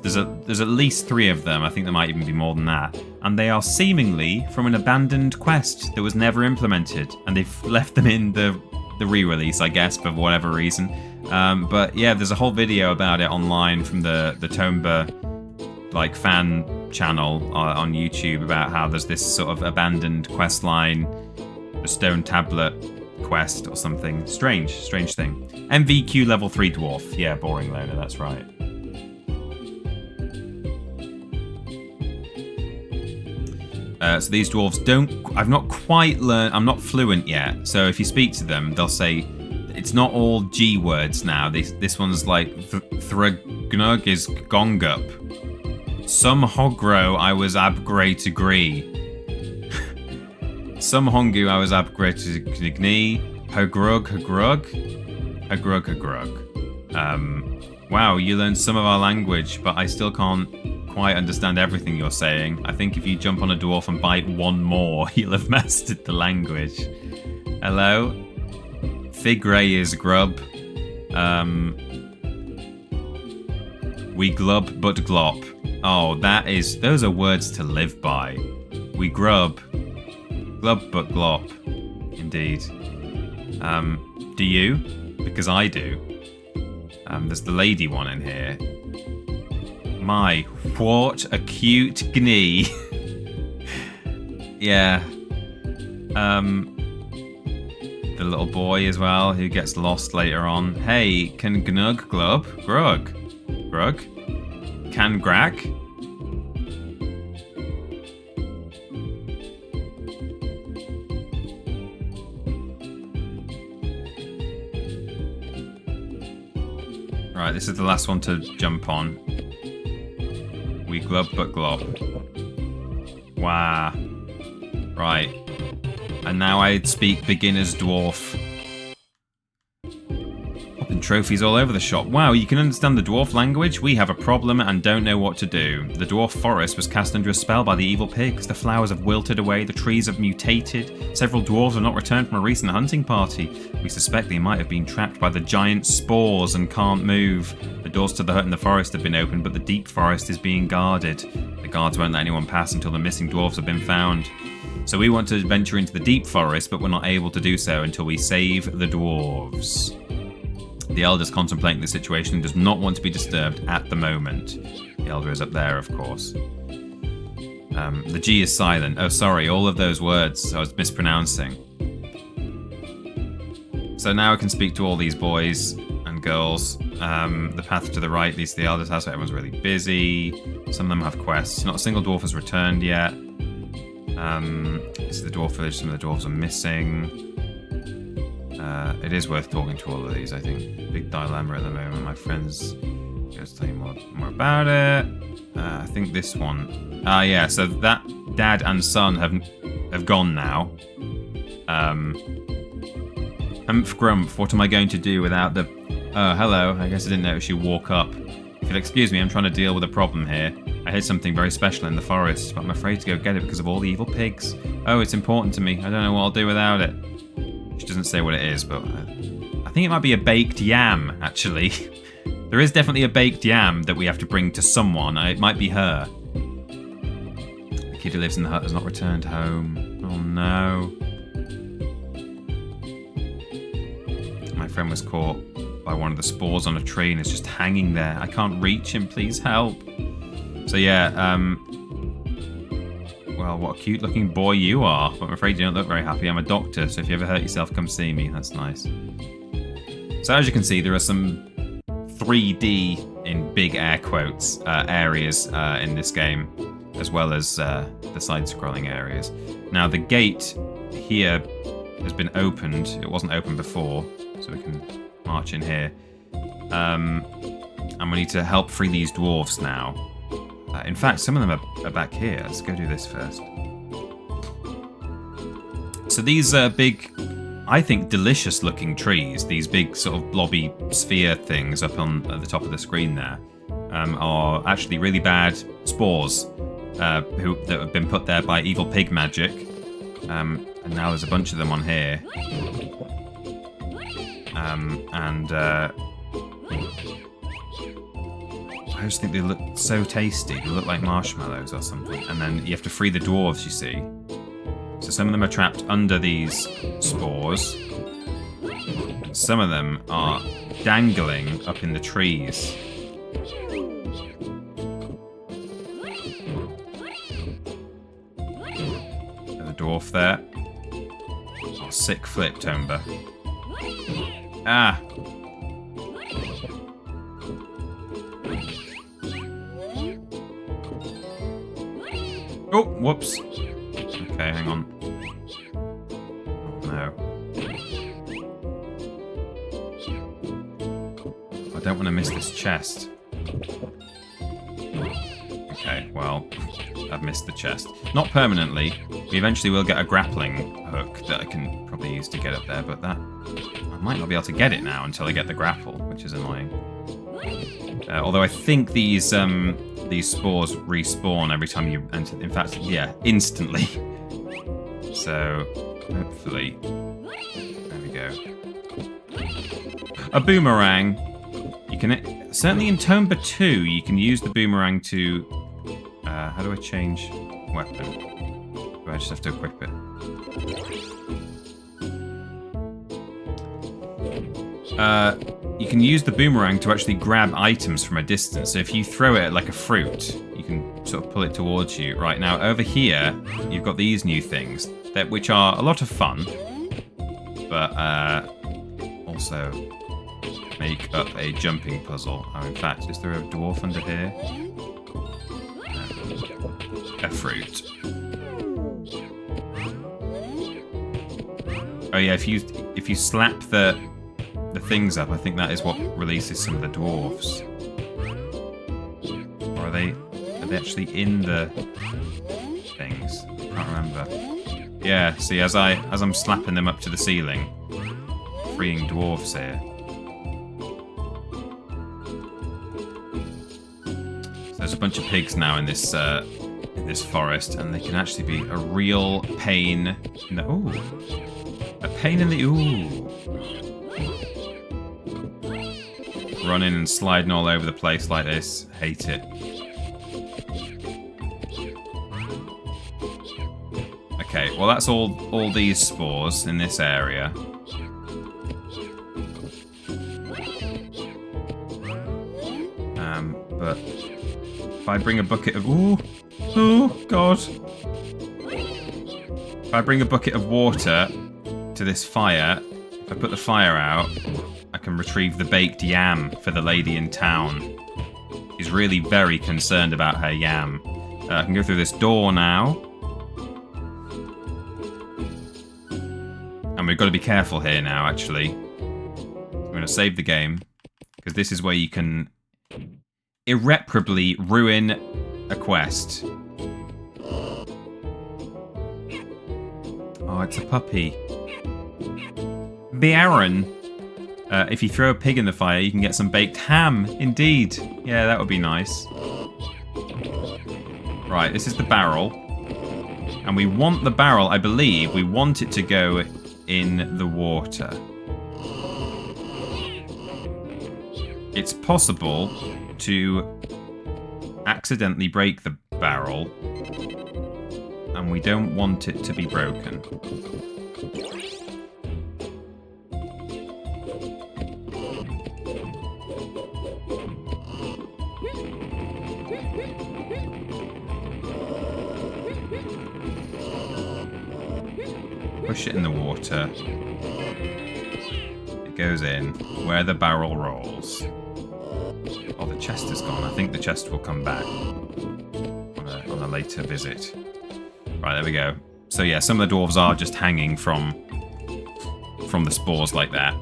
There's at least 3 of them. I think there might even be more than that. And they are seemingly from an abandoned quest that was never implemented. And they've left them in the the re-release, I guess, for whatever reason. But yeah, there's a whole video about it online from the Tomba like fan channel on YouTube about how there's this sort of abandoned quest line, the stone tablet quest or something. Strange thing. MVQ level 3 dwarf. Yeah, boring loner, that's right. So these dwarves I've not quite learned, I'm not fluent yet. So if you speak to them, they'll say, it's not all G words now. This one's like, Thragnug is Gongup. Some Hogro I was abgrate agree. Some Hongu I was abgrate agree. Hogrug. Wow, you learned some of our language, but I still can't quite understand everything you're saying. I think if you jump on a dwarf and bite one more, you'll have mastered the language. Hello? Figray is grub. We glub but glop. Oh, those are words to live by. We glub but glop. Indeed. Do you? Because I do. There's the lady one in here. My, what a cute gnee. Yeah. The little boy as well, who gets lost later on. Hey, can gnug glub? Grug? Can grack? Right, this is the last one to jump on. We glub but glob. Wow. Right. And now I speak beginner's dwarf. Popping trophies all over the shop. Wow, you can understand the dwarf language? We have a problem and don't know what to do. The dwarf forest was cast under a spell by the evil pigs. The flowers have wilted away, the trees have mutated. Several dwarves have not returned from a recent hunting party. We suspect they might have been trapped by the giant spores and can't move. The doors to the hut in the forest have been opened, but the deep forest is being guarded. The guards won't let anyone pass until the missing dwarves have been found. So we want to venture into the deep forest, but we're not able to do so until we save the dwarves. The elder's contemplating the situation and does not want to be disturbed at the moment. The elder is up there, of course. The G is silent. Oh, sorry, all of those words I was mispronouncing. So now I can speak to all these boys and girls. The path to the right leads to the elder's house, everyone's really busy. Some of them have quests. Not a single dwarf has returned yet. This is the dwarf village, some of the dwarves are missing. It is worth talking to all of these, I think. Big dilemma at the moment. My friends going to tell you more about it. I think this one. Yeah, so that dad and son have gone now. Humph Grumph, what am I going to do without the... Oh, hello. I guess I didn't notice you walk up. If you'll excuse me, I'm trying to deal with a problem here. I hid something very special in the forest, but I'm afraid to go get it because of all the evil pigs. Oh, it's important to me. I don't know what I'll do without it. She doesn't say what it is, but I think it might be a baked yam, actually. There is definitely a baked yam that we have to bring to someone. It might be her. The kid who lives in the hut has not returned home. Oh, no. My friend was caught by one of the spores on a tree and is just hanging there. I can't reach him. Please help. So yeah, well, what a cute looking boy you are. But I'm afraid you don't look very happy. I'm a doctor, so if you ever hurt yourself, come see me. That's nice. So as you can see, there are some 3D, in big air quotes, areas in this game, as well as the side-scrolling areas. Now the gate here has been opened. It wasn't open before, so we can march in here. And we need to help free these dwarves now. In fact, some of them are back here. Let's go do this first. So these big, I think, delicious-looking trees, these big sort of blobby sphere things up on at the top of the screen there, are actually really bad spores that have been put there by evil pig magic. And now there's a bunch of them on here. I just think they look so tasty. They look like marshmallows or something. And then you have to free the dwarves, you see. So some of them are trapped under these spores. some of them are dangling up in the trees. There's a dwarf there. Oh, sick flip, Tomba. Ah! Oh, whoops. Okay, hang on. Oh, no. I don't want to miss this chest. Okay, well, I've missed the chest. Not permanently. We eventually will get a grappling hook that I can probably use to get up there, but that... I might not be able to get it now until I get the grapple, which is annoying. Although I think these spores respawn every time you enter. In fact, yeah, instantly. So, hopefully... There we go. A boomerang. You can... Certainly in Tomba 2, you can use the boomerang to... how do I change weapon? Do I just have to equip it? You can use the boomerang to actually grab items from a distance. So if you throw it like a fruit, you can sort of pull it towards you. Right, now over here, you've got these new things, which are a lot of fun, but also make up a jumping puzzle. Oh, in fact, is there a dwarf under here? A fruit. Oh yeah, if you slap the things up, I think that is what releases some of the dwarves. Or are they actually in the things? I can't remember. Yeah, see, as I'm slapping them up to the ceiling, freeing dwarves here. So there's a bunch of pigs now in this forest, and they can actually be a real pain in the... Ooh. A pain in the... Ooh. Running and sliding all over the place like this. Hate it. Okay, well that's all these spores in this area. But if I bring a bucket of... Ooh! Oh, God. If I bring a bucket of water to this fire, if I put the fire out, I can retrieve the baked yam for the lady in town. She's really very concerned about her yam. I can go through this door now. And we've got to be careful here now, actually. I'm going to save the game, because this is where you can irreparably ruin a quest. Oh, it's a puppy. Baron. If you throw a pig in the fire, you can get some baked ham. Indeed. Yeah, that would be nice. Right, this is the barrel. And we want the barrel, I believe, we want it to go in the water. It's possible to accidentally break the barrel, and we don't want it to be broken. Push it in the water. It goes in where the barrel rolls. Oh, the chest is gone. I think the chest will come back on a later visit. Right, there we go. So yeah, some of the dwarves are just hanging from the spores like that.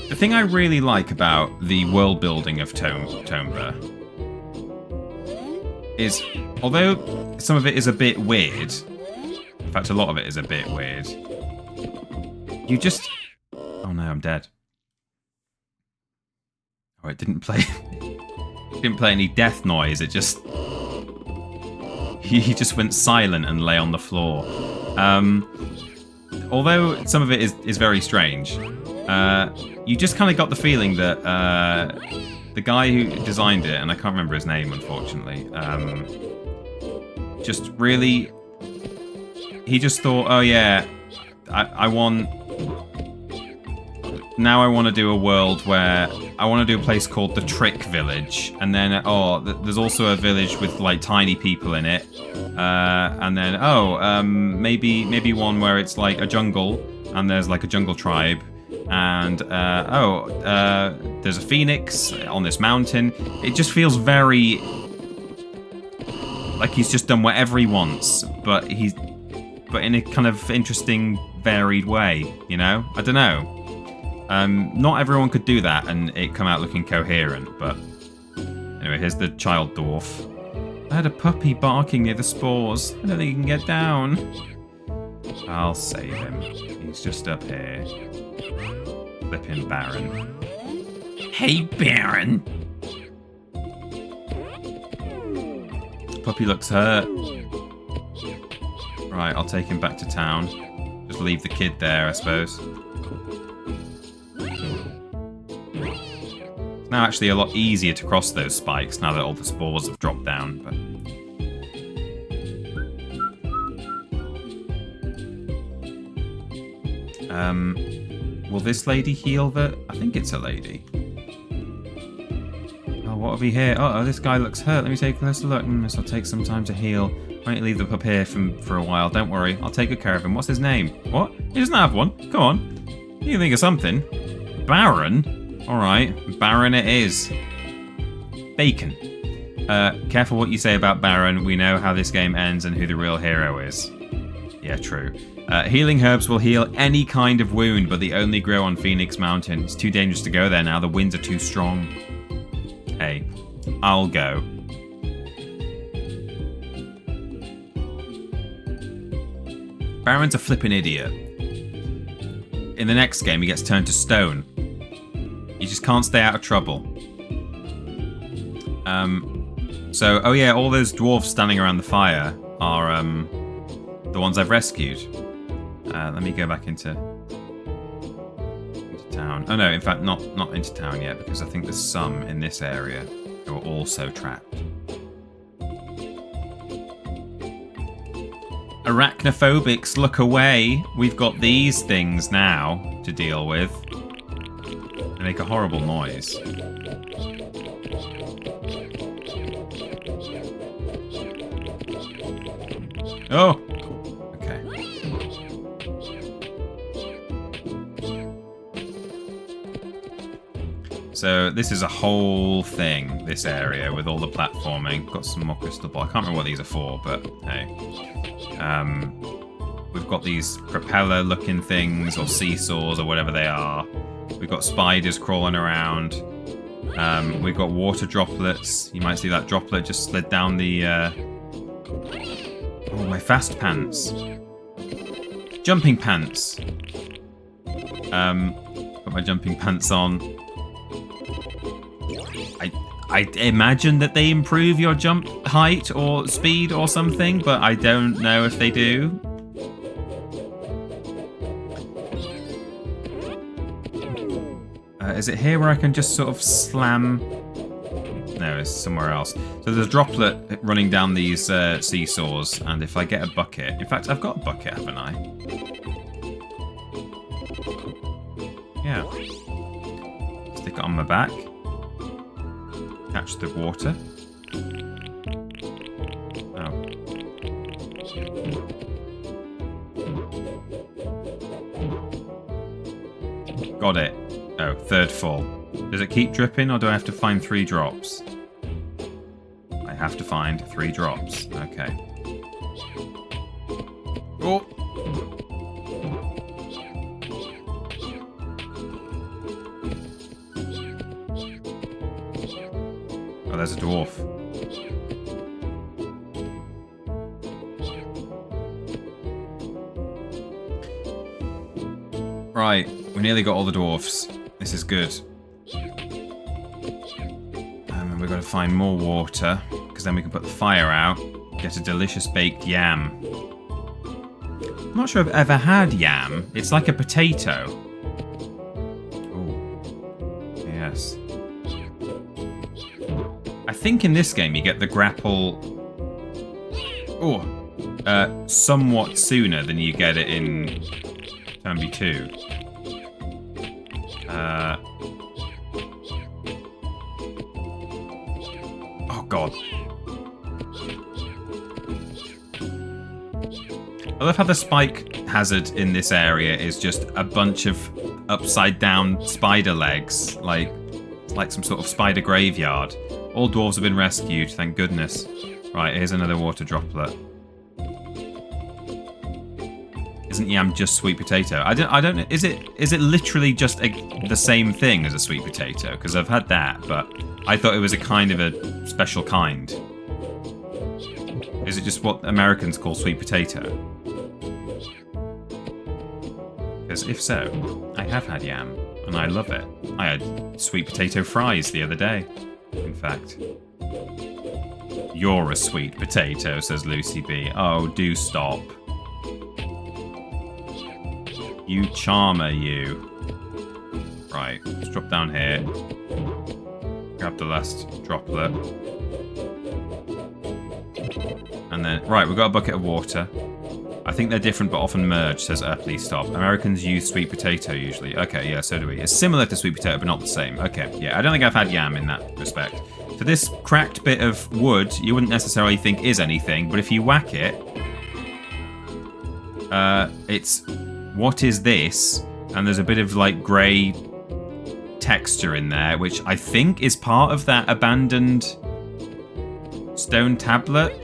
The thing I really like about the world building of Tomba is, although some of it is a bit weird, in fact a lot of it is a bit weird, you just... Oh no, I'm dead. Oh, it didn't play any death noise, it just... He just went silent and lay on the floor. Although some of it is very strange, you just kind of got the feeling that the guy who designed it, and I can't remember his name, unfortunately, just really... He just thought, oh yeah, I want... Now I want to do a world where... I want to do a place called the Trick Village. And then, there's also a village with, like, tiny people in it. And then, maybe one where it's, like, a jungle. And there's, like, a jungle tribe. And, there's a phoenix on this mountain. It just feels very... like he's just done whatever he wants. But in a kind of interesting, varied way, you know? I don't know. Not everyone could do that and it come out looking coherent, but... Anyway, here's the child dwarf. I had a puppy barking near the spores. I don't think he can get down. I'll save him. He's just up here. Flippin' Baron. Hey, Baron! Puppy looks hurt. Right, I'll take him back to town. Just leave the kid there, I suppose. It's now actually a lot easier to cross those spikes now that all the spores have dropped down. But... will this lady heal the... I think it's a lady. Oh, what have we here? Oh, this guy looks hurt. Let me take a closer look. This will take some time to heal. Why don't you leave the pup here for a while? Don't worry. I'll take good care of him. What's his name? What? He doesn't have one. Come on. You can think of something. Baron? Alright. Baron it is. Bacon. Careful what you say about Baron. We know how this game ends and who the real hero is. Yeah, true. Healing herbs will heal any kind of wound, but they only grow on Phoenix Mountain. It's too dangerous to go there now. The winds are too strong. Hey, I'll go. Baron's a flippin' idiot. In the next game, he gets turned to stone. He just can't stay out of trouble. Oh yeah, all those dwarves standing around the fire are the ones I've rescued. Let me go back into town. Oh no, in fact, not into town yet, because I think there's some in this area who are also trapped. Arachnophobics, look away. We've got these things now to deal with. They make a horrible noise. Oh! Okay. So this is a whole thing, this area, with all the platforming. Got some more crystal ball. I can't remember what these are for, but hey. We've got these propeller-looking things, or seesaws, or whatever they are. We've got spiders crawling around. We've got water droplets. You might see that droplet just slid down the... Oh, my fast pants. Jumping pants. Put my jumping pants on. I imagine that they improve your jump height or speed or something, but I don't know if they do. Is it here where I can just sort of slam? No, it's somewhere else. So there's a droplet running down these seesaws, and if I get a bucket... In fact, I've got a bucket, haven't I? Yeah. Stick it on my back. Catch the water. Oh. Got it. Oh, third full. Does it keep dripping, or do I have to find 3 drops? I have to find 3 drops. Okay. Oh! Oh, there's a dwarf. Right, we nearly got all the dwarfs. This is good. And we've got to find more water, because then we can put the fire out, get a delicious baked yam. I'm not sure I've ever had yam. It's like a potato. Oh, yes. I think in this game you get the grapple somewhat sooner than you get it in Tomba 2. Oh god. I love how the spike hazard in this area is just a bunch of upside down spider legs, like some sort of spider graveyard. All dwarves have been rescued, thank goodness. Right, here's another water droplet. Isn't yam just sweet potato? I don't know. Is it literally just the same thing as a sweet potato? Because I've had that, but I thought it was a kind of a special kind. Is it just what Americans call sweet potato? Because if so, I have had yam, and I love it. I had sweet potato fries the other day, in fact. You're a sweet potato, says Lucy B. Oh, do stop. You charmer, you. Right, let's drop down here. Grab the last droplet. And then, right, we've got a bucket of water. I think they're different but often merge, says please stop. Americans use sweet potato usually. Okay, yeah, so do we. It's similar to sweet potato but not the same. Okay, yeah, I don't think I've had yam in that respect. So this cracked bit of wood, you wouldn't necessarily think is anything, but if you whack it, it's, what is this? And there's a bit of like grey texture in there, which I think is part of that abandoned stone tablet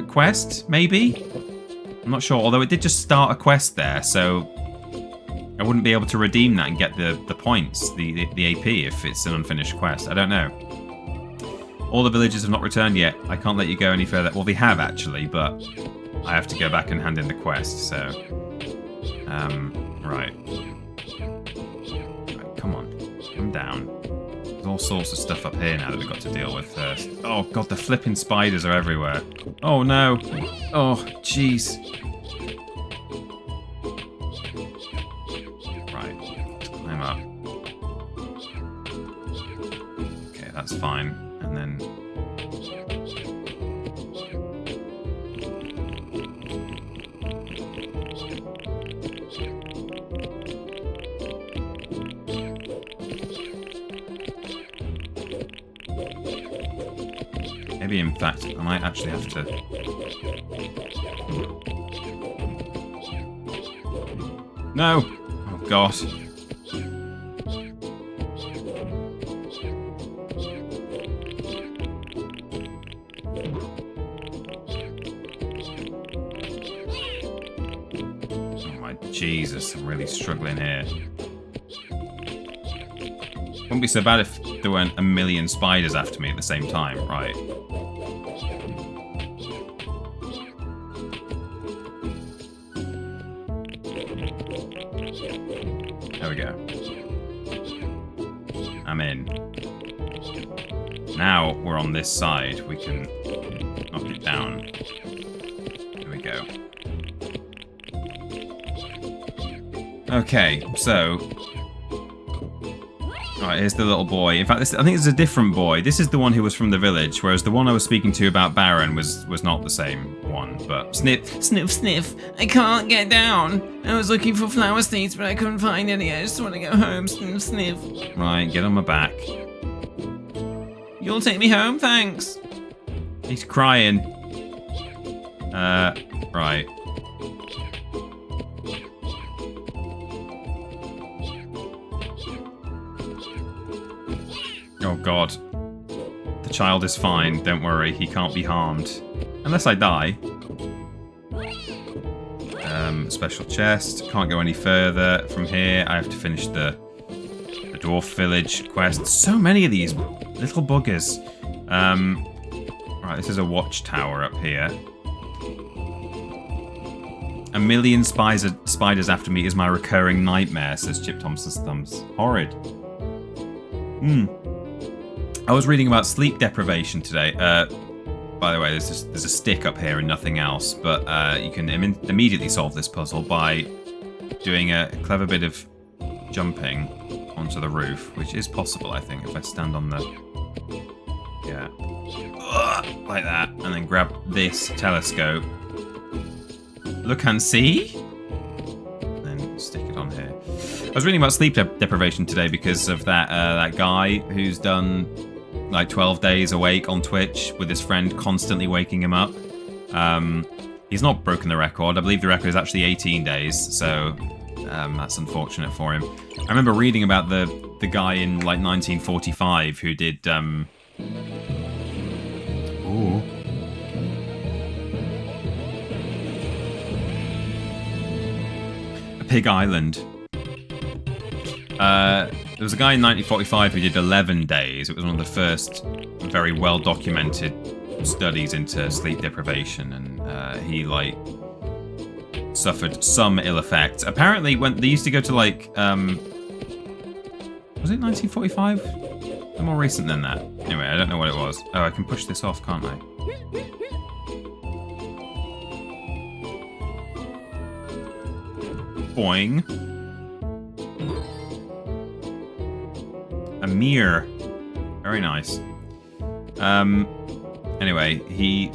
quest, maybe? I'm not sure, although it did just start a quest there, so I wouldn't be able to redeem that and get the points, the AP, if it's an unfinished quest. I don't know. All the villagers have not returned yet. I can't let you go any further. Well, they have actually, but I have to go back and hand in the quest, so... right. Come on. Come down. There's all sorts of stuff up here now that we've got to deal with first. Oh god, the flipping spiders are everywhere. Oh no. Oh, jeez. Right. Let's climb up. Okay, that's fine. And then... maybe, in fact, I might actually have to... No! Oh, God. Oh, my Jesus, I'm really struggling here. Wouldn't be so bad if there weren't a million spiders after me at the same time, right? There we go. I'm in. Now we're on this side. We can knock it down. There we go. Okay, so... Alright, here's the little boy. In fact, I think it's a different boy. This is the one who was from the village, whereas the one I was speaking to about Baron was not the same one. But sniff, sniff, sniff. I can't get down. I was looking for flower seeds, but I couldn't find any. I just want to go home. Sniff, sniff. Right, get on my back. You'll take me home, thanks. He's crying. Right. Oh god. The child is fine, don't worry, he can't be harmed. Unless I die. Special chest, can't go any further from here. I have to finish the dwarf village quest. So many of these little buggers. Right, this is a watchtower up here. A million spiders after me is my recurring nightmare, says Chip Thompson's Thumbs. Horrid. I was reading about sleep deprivation today. By the way, there's a stick up here and nothing else, but you can immediately solve this puzzle by doing a clever bit of jumping onto the roof, which is possible, I think, if I stand on the... Yeah, Yeah. Like that. And then grab this telescope. Look and see. And then stick it on here. I was reading about sleep deprivation today because of that guy who's done like 12 days awake on Twitch with his friend constantly waking him up. He's not broken the record. I believe the record is actually 18 days, so that's unfortunate for him. I remember reading about the guy in like 1945 who did Pig Island. There was a guy in 1945 who did 11 days. It was one of the first very well documented studies into sleep deprivation, and he like suffered some ill effects. Apparently, when they used to go to like was it 1945? More recent than that. Anyway, I don't know what it was. Oh, I can push this off, can't I? Boing. A mirror. Very nice. Anyway, he...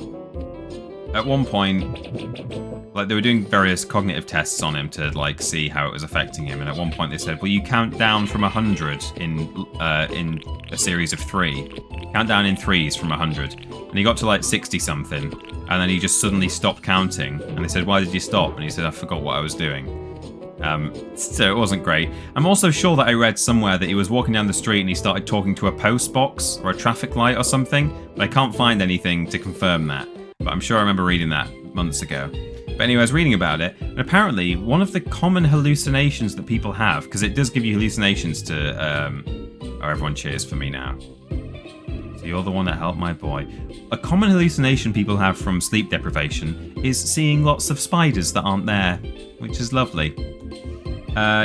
At one point, like, they were doing various cognitive tests on him to, like, see how it was affecting him. And at one point they said, well, you count down from 100 in a series of 3. Count down in 3s from 100. And he got to, like, 60-something. And then he just suddenly stopped counting. And they said, why did you stop? And he said, I forgot what I was doing. So it wasn't great. I'm also sure that I read somewhere that he was walking down the street and he started talking to a post box or a traffic light or something, but I can't find anything to confirm that. But I'm sure I remember reading that months ago. But anyway, I was reading about it, and apparently one of the common hallucinations that people have, because it does give you hallucinations to... Oh, everyone cheers for me now. So you're the one that helped my boy. A common hallucination people have from sleep deprivation is seeing lots of spiders that aren't there, which is lovely.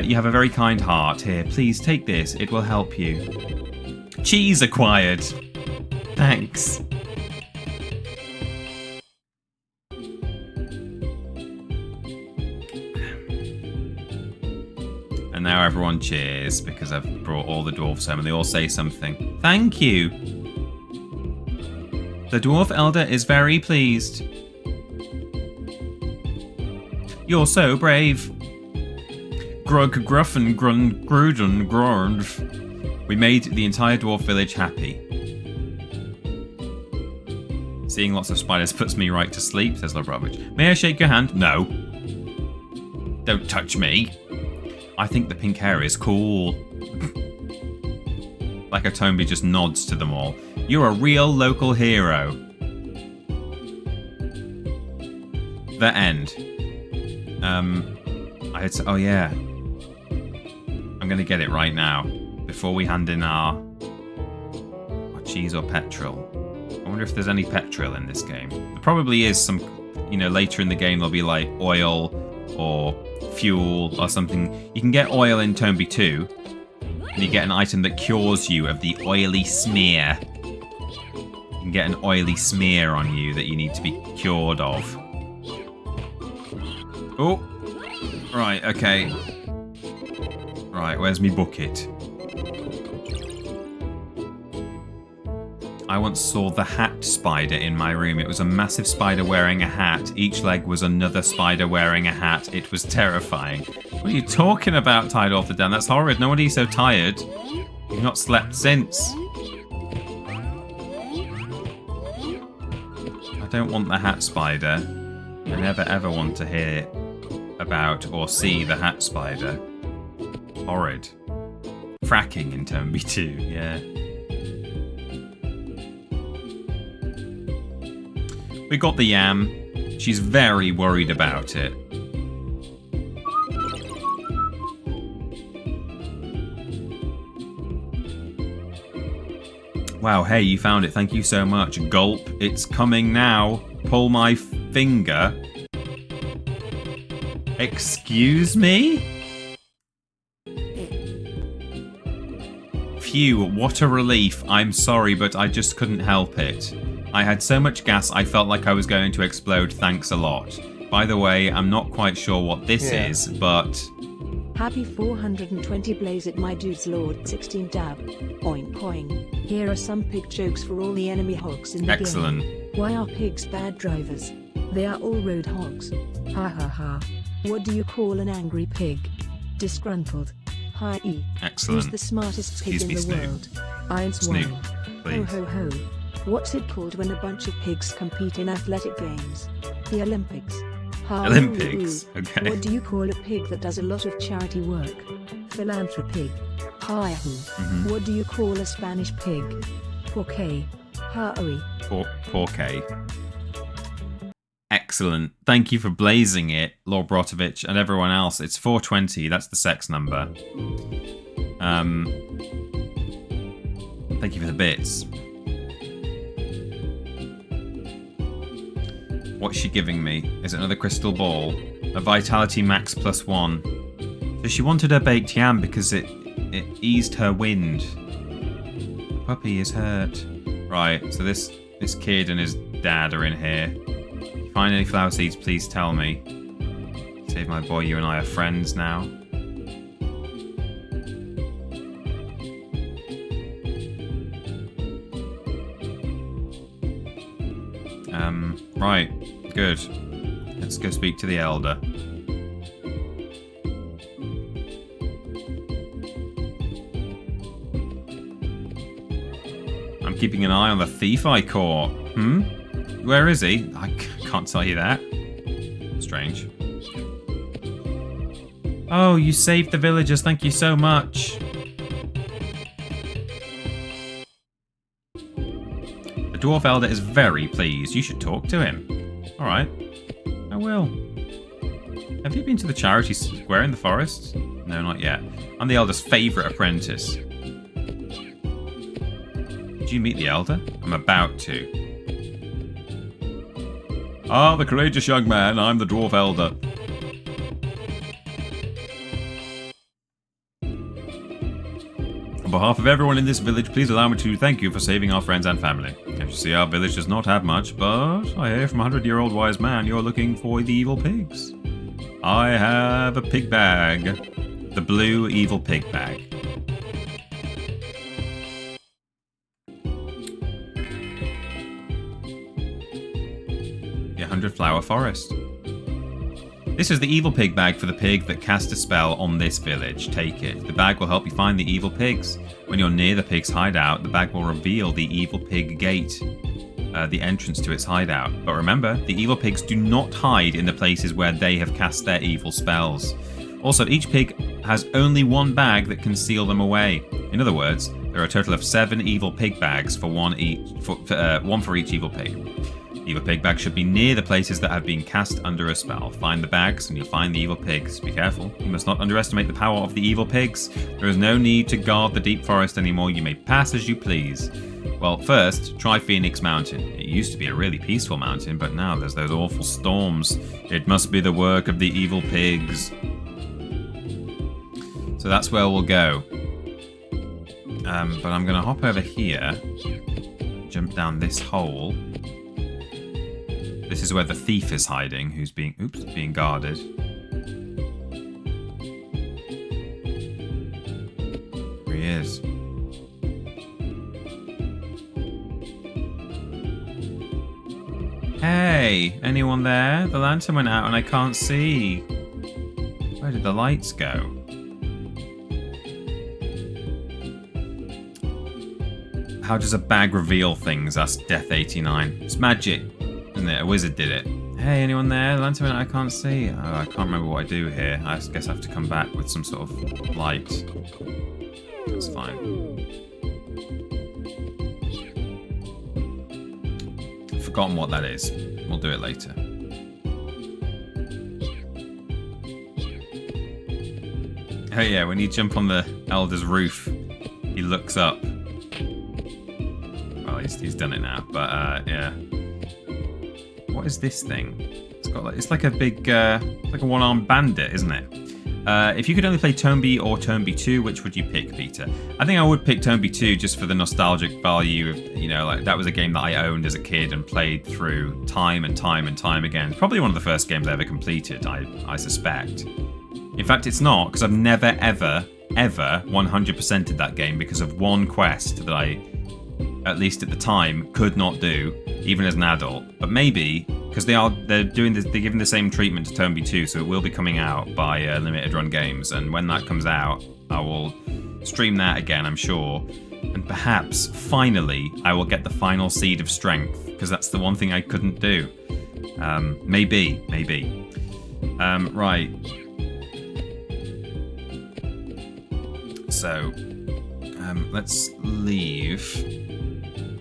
You have a very kind heart. Here, please take this. It will help you. Cheese acquired. Thanks. And now everyone cheers because I've brought all the dwarves home and they all say something. Thank you. The dwarf elder is very pleased. You're so brave. Grug, gruff, and grun, gruden, grund. We made the entire dwarf village happy. Seeing lots of spiders puts me right to sleep, says Lovrovich. May I shake your hand? No. Don't touch me. I think the pink hair is cool. Like a Tomba just nods to them all. You're a real local hero. The end. I had to, oh yeah. I'm gonna get it right now before we hand in our cheese or petrol. I wonder if there's any petrol in this game. There probably is some, you know, later in the game there'll be like oil or fuel or something. You can get oil in Tomba 2, and you get an item that cures you of the oily smear. You can get an oily smear on you that you need to be cured of. Oh, right, okay. Right, where's me bucket? I once saw the hat spider in my room. It was a massive spider wearing a hat. Each leg was another spider wearing a hat. It was terrifying. What are you talking about, Tide Author Dan? That's horrid. No wonder so tired. You've not slept since. I don't want the hat spider. I never ever want to hear about or see the hat spider. Horrid. Fracking in Tomba 2, yeah. We got the yam. She's very worried about it. Wow, hey, you found it. Thank you so much. Gulp. It's coming now. Pull my finger. Excuse me? Phew, what a relief. I'm sorry, but I just couldn't help it. I had so much gas I felt like I was going to explode. Thanks a lot. By the way, I'm not quite sure what this is, but... Happy 420 blaze it my dudes lord 16 dab. Oink oink. Here are some pig jokes for all the enemy hogs in the Excellent. game. Why are pigs bad drivers? They are all road hogs. Ha ha ha. What do you call an angry pig? Disgruntled. Hi-e. Excellent. Who's the smartest pig Excuse in me, the Snoop. world? Iron Snoop, Swine. Ho please. ho ho. What's it called when a bunch of pigs compete in athletic games? The Olympics. Ha Olympics, hoo. okay. What do you call a pig that does a lot of charity work? Philanthropig. Hi hoo. Mm-hmm. What do you call a Spanish pig? Porque. Ha-oi. Porky. Excellent. Thank you for blazing it, Lord Brotovich, and everyone else. It's 420. That's the sex number. Thank you for the bits. What's she giving me? Is it another crystal ball? A Vitality Max +1. So she wanted her baked yam because it eased her wind. The puppy is hurt. Right, so this kid and his dad are in here. If you find any flower seeds, please tell me. Save my boy, you and I are friends now. Right, good. Let's go speak to the elder. I'm keeping an eye on the thief I caught. Where is he? I can't tell you that. Strange. Oh, you saved the villagers. Thank you so much. The dwarf elder is very pleased. You should talk to him. Alright. I will. Have you been to the charity square in the forest? No, not yet. I'm the elder's favourite apprentice. Did you meet the elder? I'm about to. Ah, the courageous young man. I'm the dwarf elder. On behalf of everyone in this village, please allow me to thank you for saving our friends and family. As you see, our village does not have much, but I hear from a 100-year-old wise man you're looking for the evil pigs. I have a pig bag. The blue evil pig bag. The 100-flower forest. This is the evil pig bag for the pig that cast a spell on this village. Take it. The bag will help you find the evil pigs. When you're near the pig's hideout, the bag will reveal the evil pig gate, the entrance to its hideout. But remember, the evil pigs do not hide in the places where they have cast their evil spells. Also, each pig has only one bag that can seal them away. In other words, there are a total of 7 evil pig bags for one for each evil pig. The evil pig bag should be near the places that have been cast under a spell. Find the bags and you'll find the evil pigs. Be careful. You must not underestimate the power of the evil pigs. There is no need to guard the deep forest anymore. You may pass as you please. Well, first, try Phoenix Mountain. It used to be a really peaceful mountain, but now there's those awful storms. It must be the work of the evil pigs. So that's where we'll go. But I'm going to hop over here. Jump down this hole. This is where the thief is hiding, who's being guarded. Here he is. Hey, anyone there? The lantern went out and I can't see. Where did the lights go? How does a bag reveal things? Asked Death89. It's magic. Isn't it? A wizard did it. Hey, anyone there? Lantern, I can't see. Oh, I can't remember what I do here. I guess I have to come back with some sort of light. That's fine. I've forgotten what that is. We'll do it later. Oh yeah, when you jump on the elder's roof, he looks up. Well, he's done it now, but yeah. What is this thing? It's got it's like a big, like a one-armed bandit, isn't it? If you could only play Tomba or Tomba 2, which would you pick, Peter? I think I would pick Tomba 2 just for the nostalgic value of, like that was a game that I owned as a kid and played through time and time and time again. It's probably one of the first games I ever completed, I suspect. In fact, it's not, because I've never, ever 100%ed that game because of one quest that I, at least at the time, could not do, even as an adult. But maybe, because they're giving the same treatment to Tomba 2, so it will be coming out by Limited Run Games, and when that comes out, I will stream that again, I'm sure. And perhaps, finally, I will get the final seed of strength, because that's the one thing I couldn't do. Maybe. Right. So, let's leave.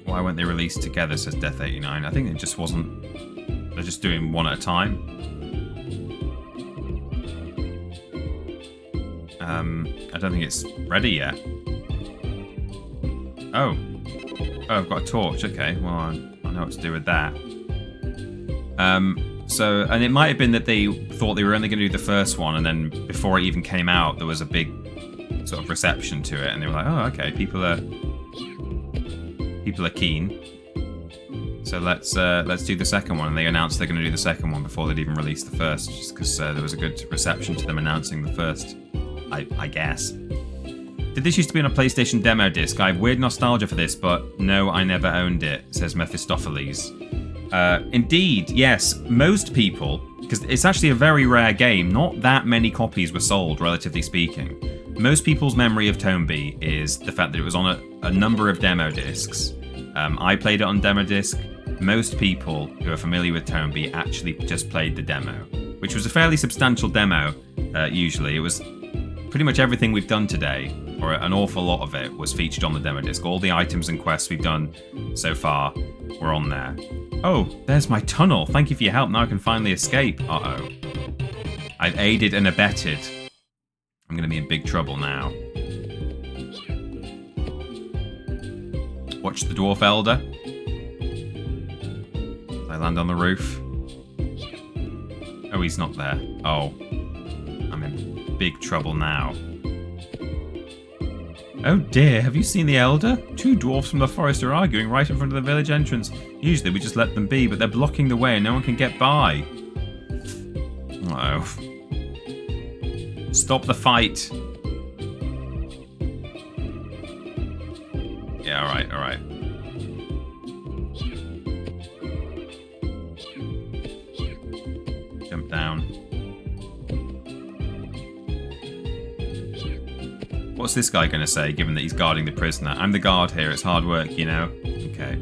Why weren't they released together, says Death89. I think it just wasn't... They're just doing one at a time. I don't think it's ready yet. Oh, I've got a torch. Okay, well, I know what to do with that. So, and it might have been that they thought they were only going to do the first one, and then before it even came out, there was a big sort of reception to it, and they were like, oh, okay, people are keen. So let's do the second one. And they announced they're going to do the second one before they'd even released the first, just because there was a good reception to them announcing the first, I guess. Did this used to be on a PlayStation demo disc? I have weird nostalgia for this, but no, I never owned it, says Mephistopheles. Indeed, yes, most people, because it's actually a very rare game, not that many copies were sold, relatively speaking. Most people's memory of Tomba is the fact that it was on a number of demo discs. I played it on demo disc. Most people who are familiar with Tomba actually just played the demo, which was a fairly substantial demo, usually. It was pretty much everything we've done today, or an awful lot of it, was featured on the demo disc. All the items and quests we've done so far were on there. Oh, there's my tunnel. Thank you for your help. Now I can finally escape. Uh-oh. I've aided and abetted. I'm going to be in big trouble now. Watch the Dwarf Elder. I land on the roof. Oh, he's not there. Oh. I'm in big trouble now. Oh dear, have you seen the Elder? Two dwarfs from the forest are arguing right in front of the village entrance. Usually we just let them be, but they're blocking the way and no one can get by. Uh-oh. Stop the fight. Yeah, alright. Jump down. What's this guy going to say, given that he's guarding the prisoner? I'm the guard here, it's hard work, you know? Okay.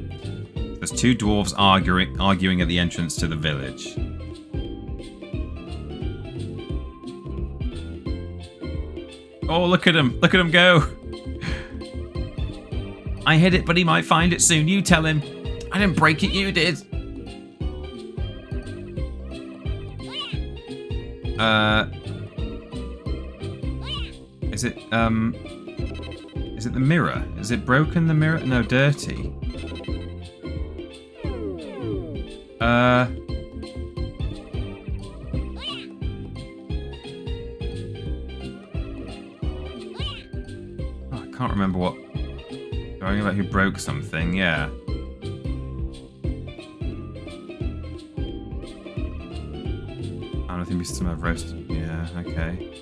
There's two dwarves arguing at the entrance to the village. Oh, look at him go! I hid it, but he might find it soon, you tell him. I didn't break it, you did. Is it the mirror? Is it broken, the mirror? No, dirty. Oh, I can't remember what. Going about who broke something, yeah. I don't think we still have roast. Yeah, okay.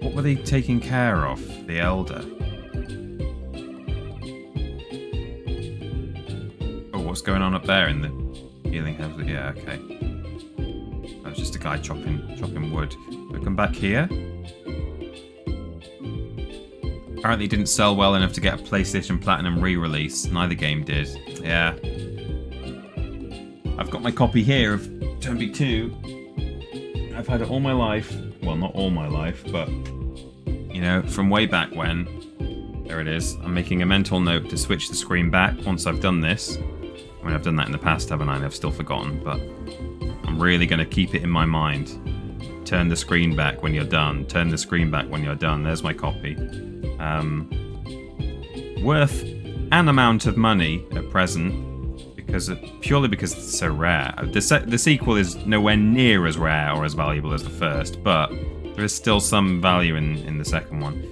What were they taking care of? The Elder. Oh, what's going on up there in the healing house? Yeah, okay. That was just a guy chopping wood. So come back here. Apparently it didn't sell well enough to get a PlayStation Platinum re-release. Neither game did. Yeah. I've got my copy here of Tomba 2. I've had it all my life. Well, not all my life, but, you know, from way back when. There it is. I'm making a mental note to switch the screen back once I've done this. I mean, I've done that in the past, haven't I? And I've still forgotten, but I'm really going to keep it in my mind. Turn the screen back when you're done. Turn the screen back when you're done. There's my copy. Worth an amount of money at present, purely because it's so rare. The sequel is nowhere near as rare or as valuable as the first, but there is still some value in the second one.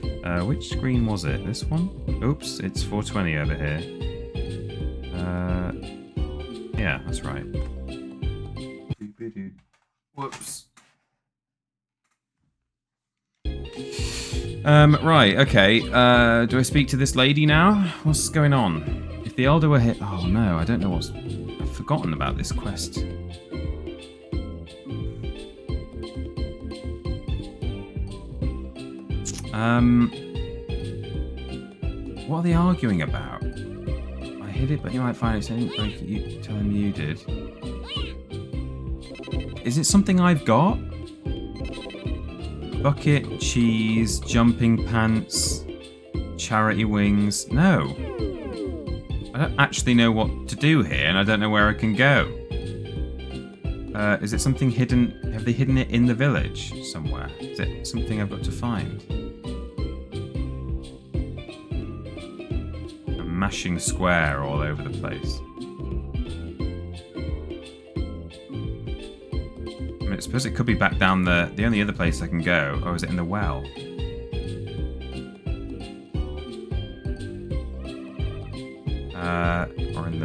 Which screen was it? This one? Oops, it's 420 over here. Yeah, that's right. Whoops. Right, okay. Do I speak to this lady now? What's going on? If the elder were here... Oh no, I don't know what's... I've forgotten about this quest. What are they arguing about? I hid it, but you might find it. So I didn't break it. You tell him you did. Is it something I've got? Bucket, cheese, jumping pants, charity wings. No. I don't actually know what to do here, and I don't know where I can go. Is it something hidden? Have they hidden it in the village somewhere? Is it something I've got to find? I'm mashing square all over the place. I mean, I suppose it could be back down the only other place I can go. Oh, is it in the well? Or in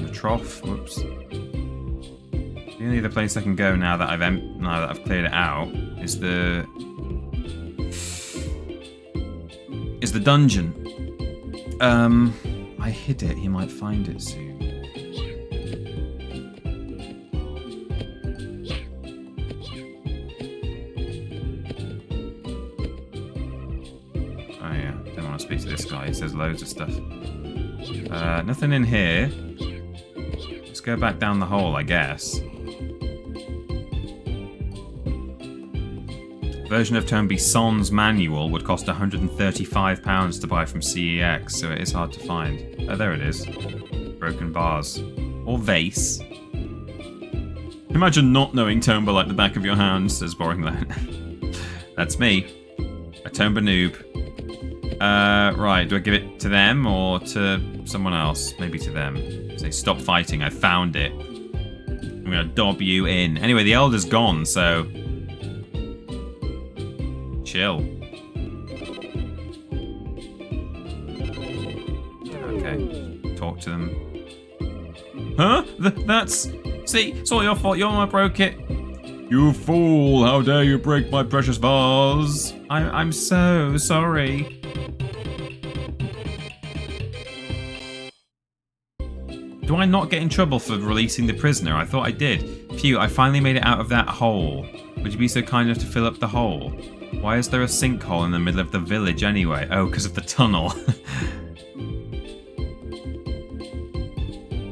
the trough. Whoops. The only other place I can go now that I've cleared it out is the dungeon. I hid it. He might find it soon. Oh yeah, don't want to speak to this guy. He says loads of stuff. Nothing in here. Let's go back down the hole, I guess. Version of Tomba Sans manual would cost £135 to buy from CEX, so it is hard to find. Oh, there it is. Broken bars. Or vase. Imagine not knowing Tomba like the back of your hand, says Boringland. That's me. A Tomba noob. Right, do I give it to them or to someone else? Maybe to them. Say, stop fighting, I found it. I'm gonna dob you in. Anyway, the Elder's gone, so... chill. Okay, talk to them. Huh? That's... See, it's all your fault, you're the one who broke it. You fool, how dare you break my precious vase? I'm so sorry. Do I not get in trouble for releasing the prisoner? I thought I did. Phew, I finally made it out of that hole. Would you be so kind enough to fill up the hole? Why is there a sinkhole in the middle of the village anyway? Oh, because of the tunnel.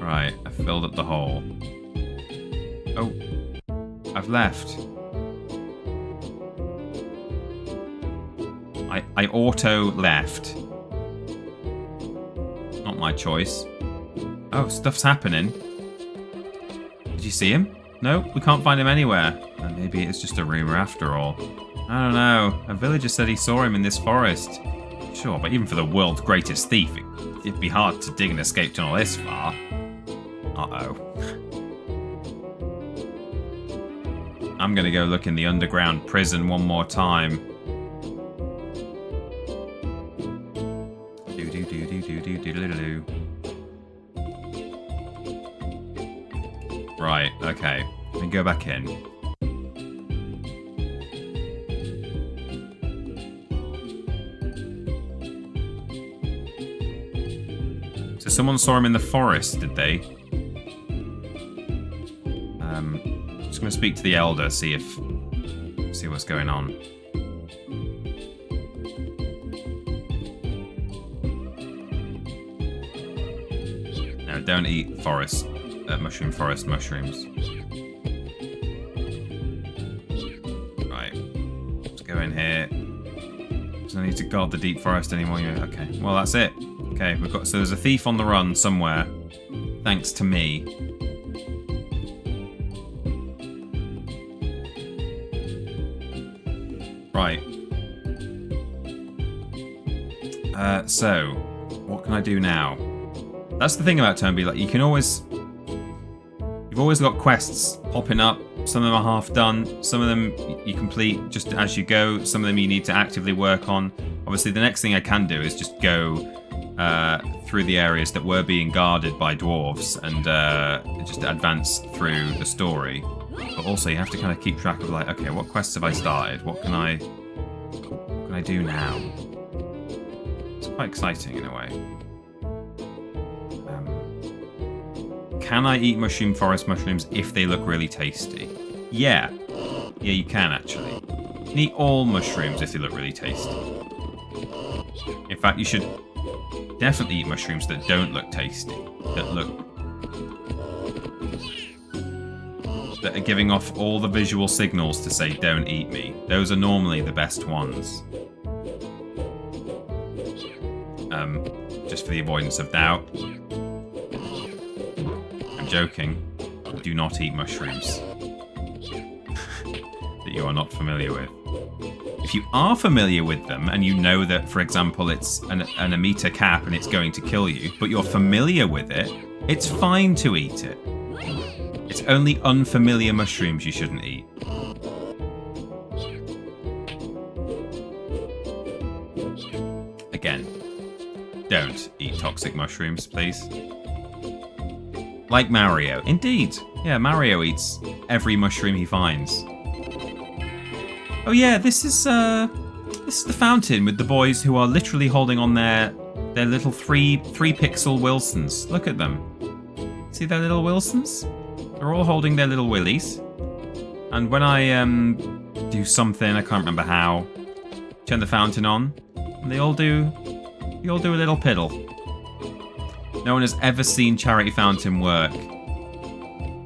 Right, I filled up the hole. Oh, I've left. I auto left. Not my choice. Oh, stuff's happening. Did you see him? No, we can't find him anywhere. Maybe it's just a rumor after all. I don't know. A villager said he saw him in this forest. Sure, but even for the world's greatest thief, it'd be hard to dig an escape tunnel this far. Uh-oh. I'm gonna go look in the underground prison one more time. Do-do-do-do-do-do-do-do-do. Right, okay. Let me go back in. So someone saw him in the forest, did they? Just gonna speak to the elder, see what's going on. No, don't eat mushroom forest mushrooms. Right, let's go in here. There's no need to guard the deep forest anymore. Okay, well that's it. Okay, so there's a thief on the run somewhere, thanks to me. Right. So, what can I do now? That's the thing about Tomba, like you can always You've always got quests popping up. Some of them are half done. Some of them you complete just as you go. Some of them you need to actively work on. Obviously, the next thing I can do is just go through the areas that were being guarded by dwarves and just advance through the story. But also, you have to kind of keep track of, like, okay, what quests have I started? What can I do now? It's quite exciting in a way. Can I eat mushroom forest mushrooms if they look really tasty? Yeah. Yeah, you can actually. You can eat all mushrooms if they look really tasty. In fact, you should definitely eat mushrooms that don't look tasty. That are giving off all the visual signals to say, don't eat me. Those are normally the best ones. Just for the avoidance of doubt. I'm joking. Do not eat mushrooms that you are not familiar with. If you are familiar with them and you know that, for example, it's an Amita cap and it's going to kill you, but you're familiar with it, it's fine to eat it. It's only unfamiliar mushrooms you shouldn't eat. Again, don't eat toxic mushrooms, please. Like Mario. Indeed. Yeah, Mario eats every mushroom he finds. Oh yeah, this is the fountain with the boys who are literally holding on their little three pixel Wilsons. Look at them. See their little Wilsons? They're all holding their little willies. And when I do something, I can't remember how, turn the fountain on, and they all do a little piddle. No one has ever seen Charity Fountain work.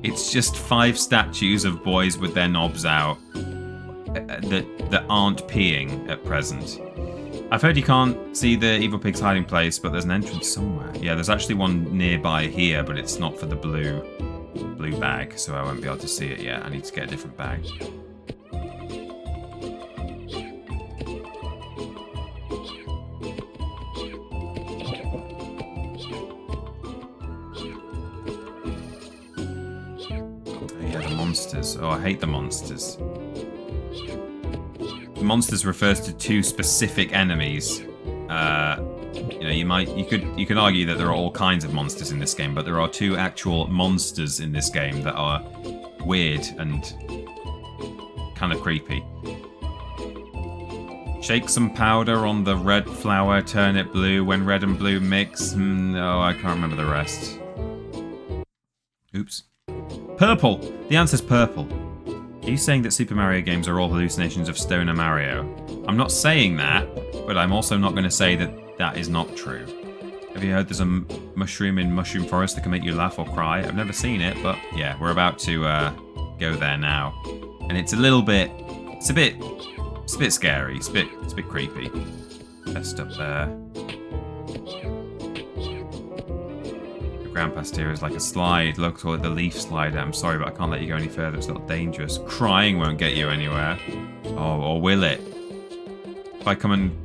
It's just 5 statues of boys with their knobs out that aren't peeing at present. I've heard you can't see the Evil Pig's hiding place, but there's an entrance somewhere. Yeah, there's actually one nearby here, but it's not for the blue bag, so I won't be able to see it yet. I need to get a different bag. Monsters. Oh, I hate the monsters. Monsters refers to 2 specific enemies. You could argue that there are all kinds of monsters in this game, but there are 2 actual monsters in this game that are weird and kind of creepy. Shake some powder on the red flower, turn it blue. When red and blue mix. No, I can't remember the rest. Oops. Purple! The answer's purple. Are you saying that Super Mario games are all hallucinations of Stoner Mario? I'm not saying that, but I'm also not going to say that that is not true. Have you heard there's a mushroom in Mushroom Forest that can make you laugh or cry? I've never seen it, but yeah, we're about to go there now. And it's a bit scary. It's a bit creepy. Best up there. Ground past here is like a slide. Look, call it the leaf slider. I'm sorry, but I can't let you go any further. It's a little dangerous. Crying won't get you anywhere. Oh, or will it? If I come and...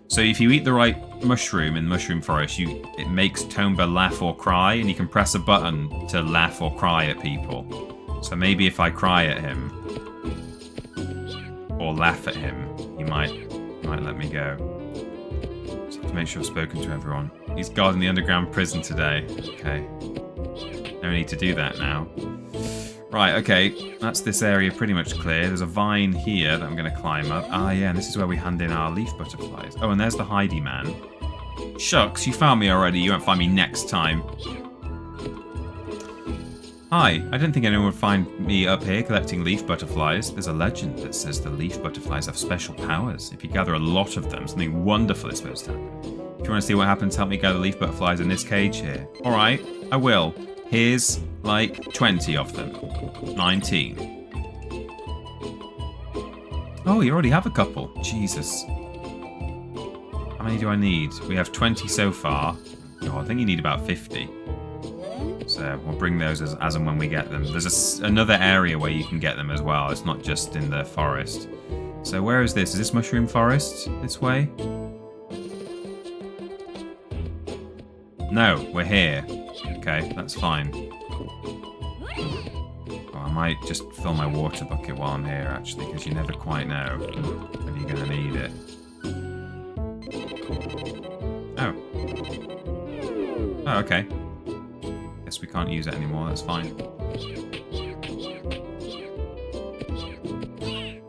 So if you eat the right mushroom in Mushroom Forest, it makes Tomba laugh or cry, and you can press a button to laugh or cry at people. So maybe if I cry at him, or laugh at him, he might let me go. Just have to make sure I've spoken to everyone. He's guarding the underground prison today. Okay. No need to do that now. Right, okay. That's this area pretty much clear. There's a vine here that I'm going to climb up. Ah, yeah, and this is where we hand in our leaf butterflies. Oh, and there's the Heidi man. Shucks, you found me already. You won't find me next time. Hi, I didn't think anyone would find me up here collecting leaf butterflies. There's a legend that says the leaf butterflies have special powers. If you gather a lot of them, something wonderful is supposed to happen. If you want to see what happens, help me gather leaf butterflies in this cage here. Alright, I will. Here's like 20 of them. 19. Oh, you already have a couple. Jesus. How many do I need? We have 20 so far. Oh, I think you need about 50. So we'll bring those as and when we get them. There's another area where you can get them as well. It's not just in the forest. So where is this? Is this Mushroom Forest? This way? No, we're here. Okay, that's fine. Oh, I might just fill my water bucket while I'm here, actually, because you never quite know when you're going to need it. Oh. Oh, okay. Guess we can't use it anymore, that's fine.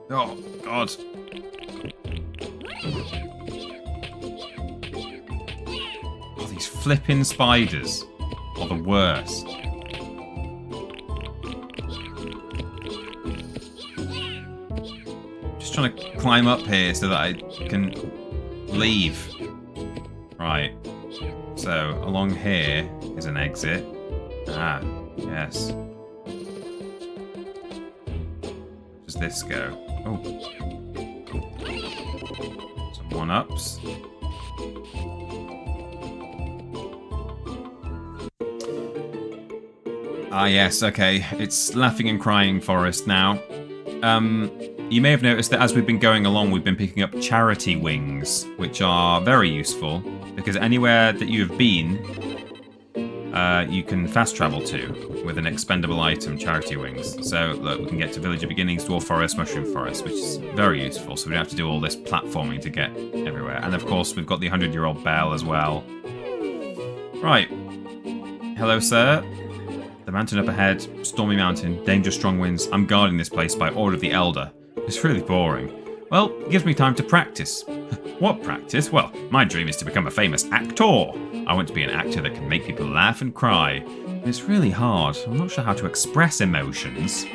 Oh, God. Oh, these flipping spiders are the worst. Just trying to climb up here so that I can leave. Right. So, along here is an exit. Ah, yes. Where does this go? Oh. Some one-ups. Ah, yes, okay. It's Laughing and Crying Forest now. You may have noticed that as we've been going along, we've been picking up charity wings, which are very useful, because anywhere that you have been, you can fast travel to with an expendable item, charity wings. So, look, we can get to Village of Beginnings, Dwarf Forest, Mushroom Forest, which is very useful, so we don't have to do all this platforming to get everywhere. And of course, we've got the 100-year-old bell as well. Right. Hello, sir. The mountain up ahead, stormy mountain, dangerous strong winds. I'm guarding this place by order of the Elder. It's really boring. Well, it gives me time to practice. What practice? Well, my dream is to become a famous actor. I want to be an actor that can make people laugh and cry. It's really hard. I'm not sure how to express emotions.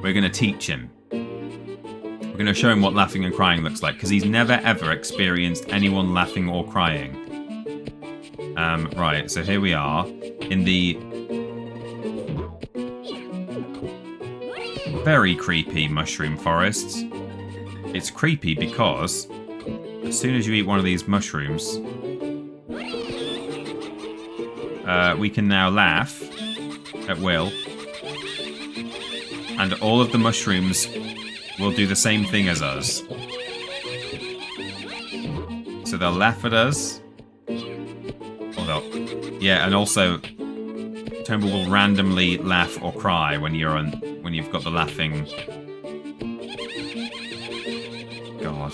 We're going to teach him. We're going to show him what laughing and crying looks like, because he's never ever experienced anyone laughing or crying. Right, so here we are in the very creepy mushroom forest. It's creepy because as soon as you eat one of these mushrooms, we can now laugh at will, and all of the mushrooms will do the same thing as us. So they'll laugh at us. Yeah, and also Tomba will randomly laugh or cry when you've got the laughing. God.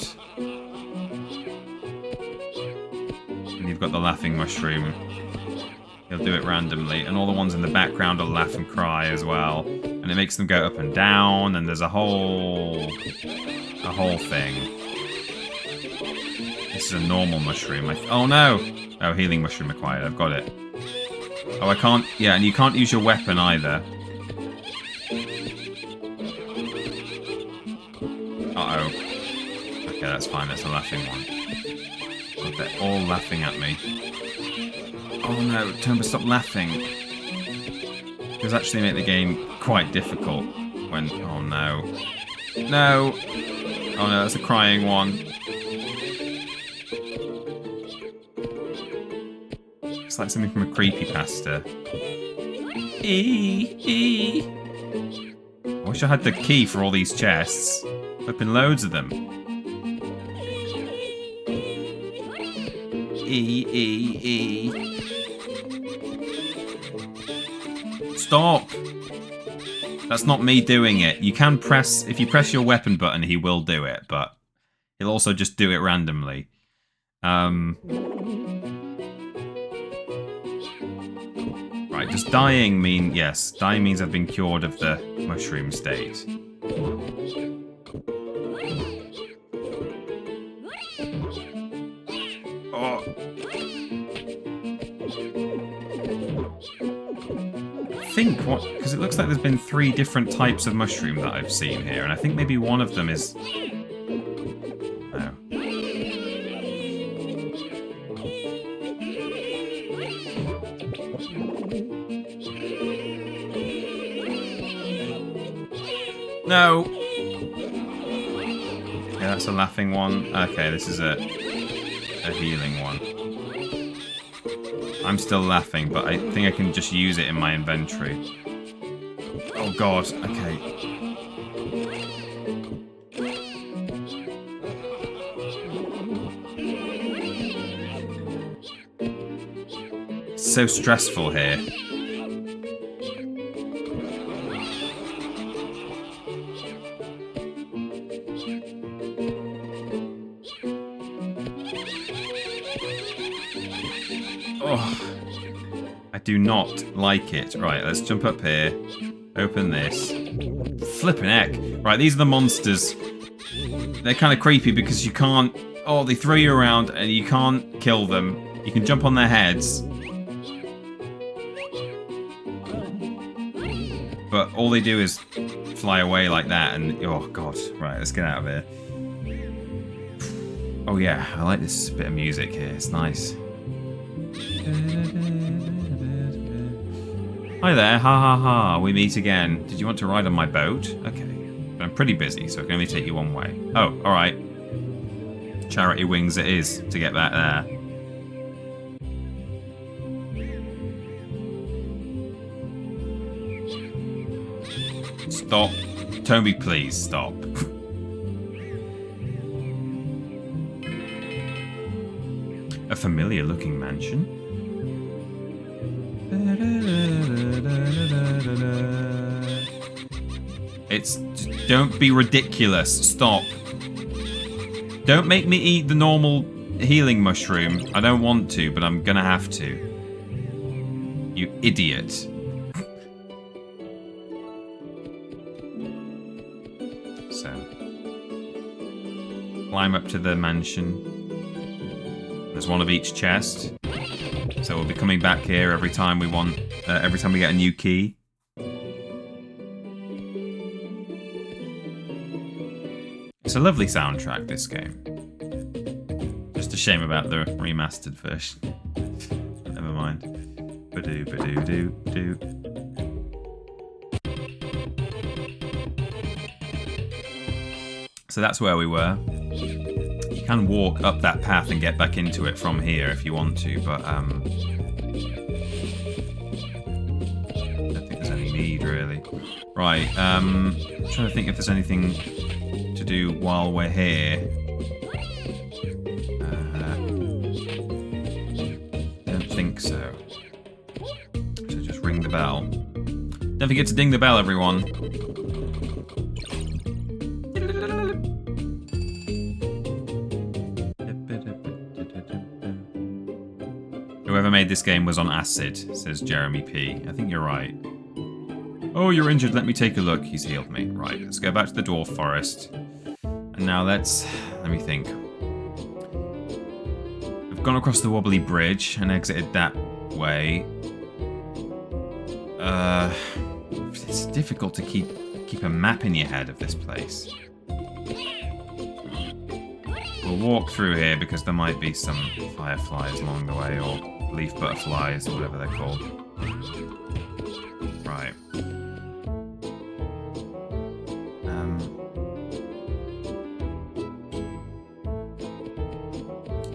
When you've got the laughing mushroom, he'll do it randomly, and all the ones in the background will laugh and cry as well, and it makes them go up and down, and there's a whole thing. This is a normal mushroom. Oh no! Oh, healing mushroom acquired. I've got it. Oh, I can't... Yeah, and you can't use your weapon either. Uh-oh. Okay, that's fine. That's a laughing one. God, they're all laughing at me. Oh no, Tomba, stop laughing. It does actually make the game quite difficult when... Oh no. No! Oh no, that's a crying one. It's like something from a creepypasta. I wish I had the key for all these chests. Open loads of them. Stop! That's not me doing it. You can press... If you press your weapon button, he will do it, but he'll also just do it randomly. Right, does dying mean... Yes, dying means I've been cured of the mushroom state. Oh. I think what... Because it looks like there's been 3 different types of mushroom that I've seen here, and I think maybe one of them is... Oh. No! Yeah, that's a laughing one. Okay, this is a healing one. I'm still laughing, but I think I can just use it in my inventory. Oh god, okay. It's so stressful here. I do not like it. Right, let's jump up here. Open this. Flippin' heck. Right, these are the monsters. They're kind of creepy because you can't... Oh, they throw you around and you can't kill them. You can jump on their heads. But all they do is fly away like that and... Oh, God. Right, let's get out of here. Oh, yeah. I like this bit of music here. It's nice. Hi there. Ha ha ha. We meet again. Did you want to ride on my boat? Okay. But I'm pretty busy, so I can only take you one way. Oh, alright. Charity wings it is to get back there. Stop. Tommy, please stop. A familiar looking mansion. It's... Don't be ridiculous. Stop. Don't make me eat the normal healing mushroom. I don't want to, but I'm gonna have to. You idiot. So. Climb up to the mansion. There's one of each chest. So we'll be coming back here every time we want... every time we get a new key. It's a lovely soundtrack, this game. Just a shame about the remastered version. Never mind. Ba-doo, ba-doo, doo, doo. So that's where we were. You can walk up that path and get back into it from here if you want to, but I don't think there's any need, really. Right, I'm trying to think if there's anything to do while we're here. Don't think so. So just ring the bell. Don't forget to ding the bell, everyone. Whoever made this game was on acid, says Jeremy P. I think you're right. Oh, you're injured. Let me take a look. He's healed me. Right, let's go back to the dwarf forest. And now let me think. We've gone across the wobbly bridge and exited that way. It's difficult to keep a map in your head of this place. We'll walk through here because there might be some fireflies along the way, or leaf butterflies, or whatever they're called. Right.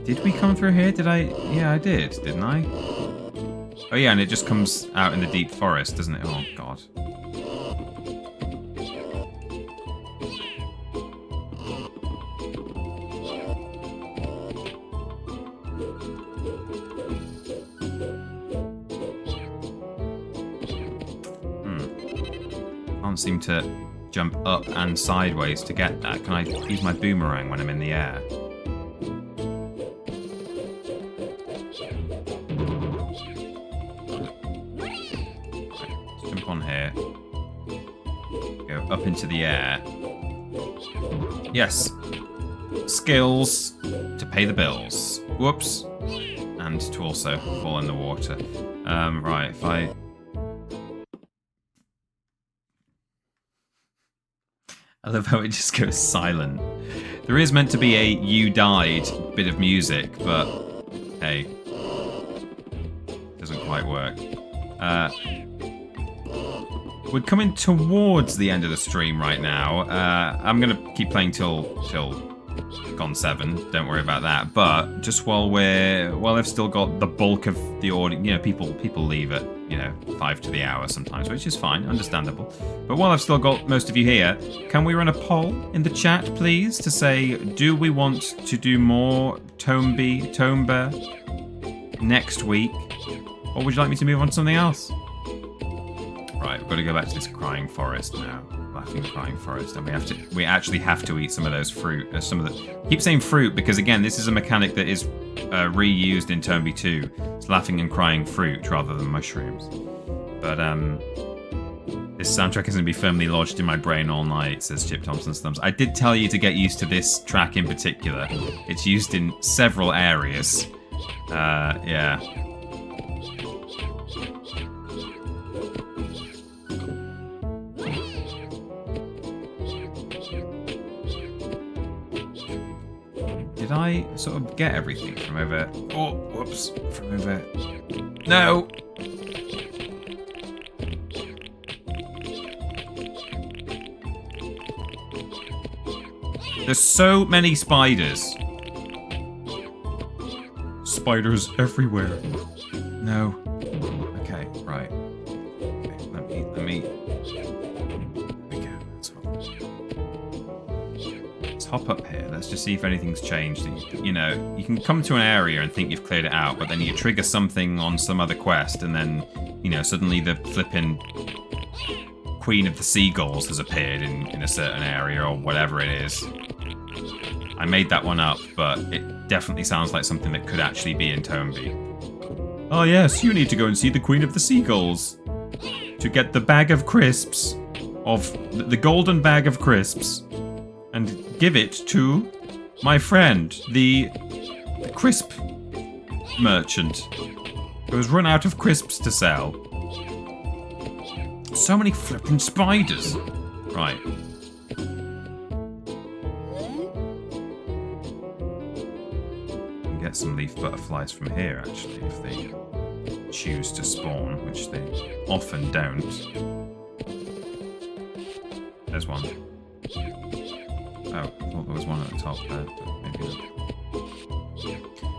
Did we come through here? Did I? Yeah, I did, didn't I? Oh yeah, and it just comes out in the deep forest, doesn't it? Oh god. Can't seem to jump up and sideways to get that. Can I use my boomerang when I'm in the air? Jump on here. Go up into the air. Yes. Skills to pay the bills. Whoops. And to also fall in the water. Right, if I... I love how it just goes silent. There is meant to be a "you died" bit of music, but hey, doesn't quite work. We're coming towards the end of the stream right now. I'm gonna keep playing till gone 7. Don't worry about that. But just while I've still got the bulk of the audience, you know, people leave at 5 to the hour sometimes, which is fine, understandable. But while I've still got most of you here, can we run a poll in the chat, please, to say, do we want to do more Tomba next week, or would you like me to move on to something else? Right, we've got to go back to this crying forest now. laughing crying forest, and we actually have to eat some of those fruit. I keep saying fruit because again, this is a mechanic that is reused in Tomba 2. It's laughing and crying fruit rather than mushrooms. But this soundtrack is going to be firmly lodged in my brain all night, says Chip Thompson's Thumbs. I did tell you to get used to this track in particular. It's used in several areas. Yeah. Did I sort of get everything from over... Oh, whoops. From over... No! There's so many spiders. Spiders everywhere. No. Okay, right. Okay, let me... There we go. Let's hop up here. Let's just see if anything's changed. You know, you can come to an area and think you've cleared it out, but then you trigger something on some other quest, and then, you know, suddenly the flipping Queen of the Seagulls has appeared in a certain area, or whatever it is. I made that one up, but it definitely sounds like something that could actually be in Tomba. Oh yes, you need to go and see the Queen of the Seagulls to get the bag of crisps, the golden bag of crisps, and give it to my friend, the crisp merchant, who has run out of crisps to sell. So many flipping spiders. Right. Get some leaf butterflies from here, actually, if they choose to spawn, which they often don't. There's one. Oh, I thought there was one at the top there, but maybe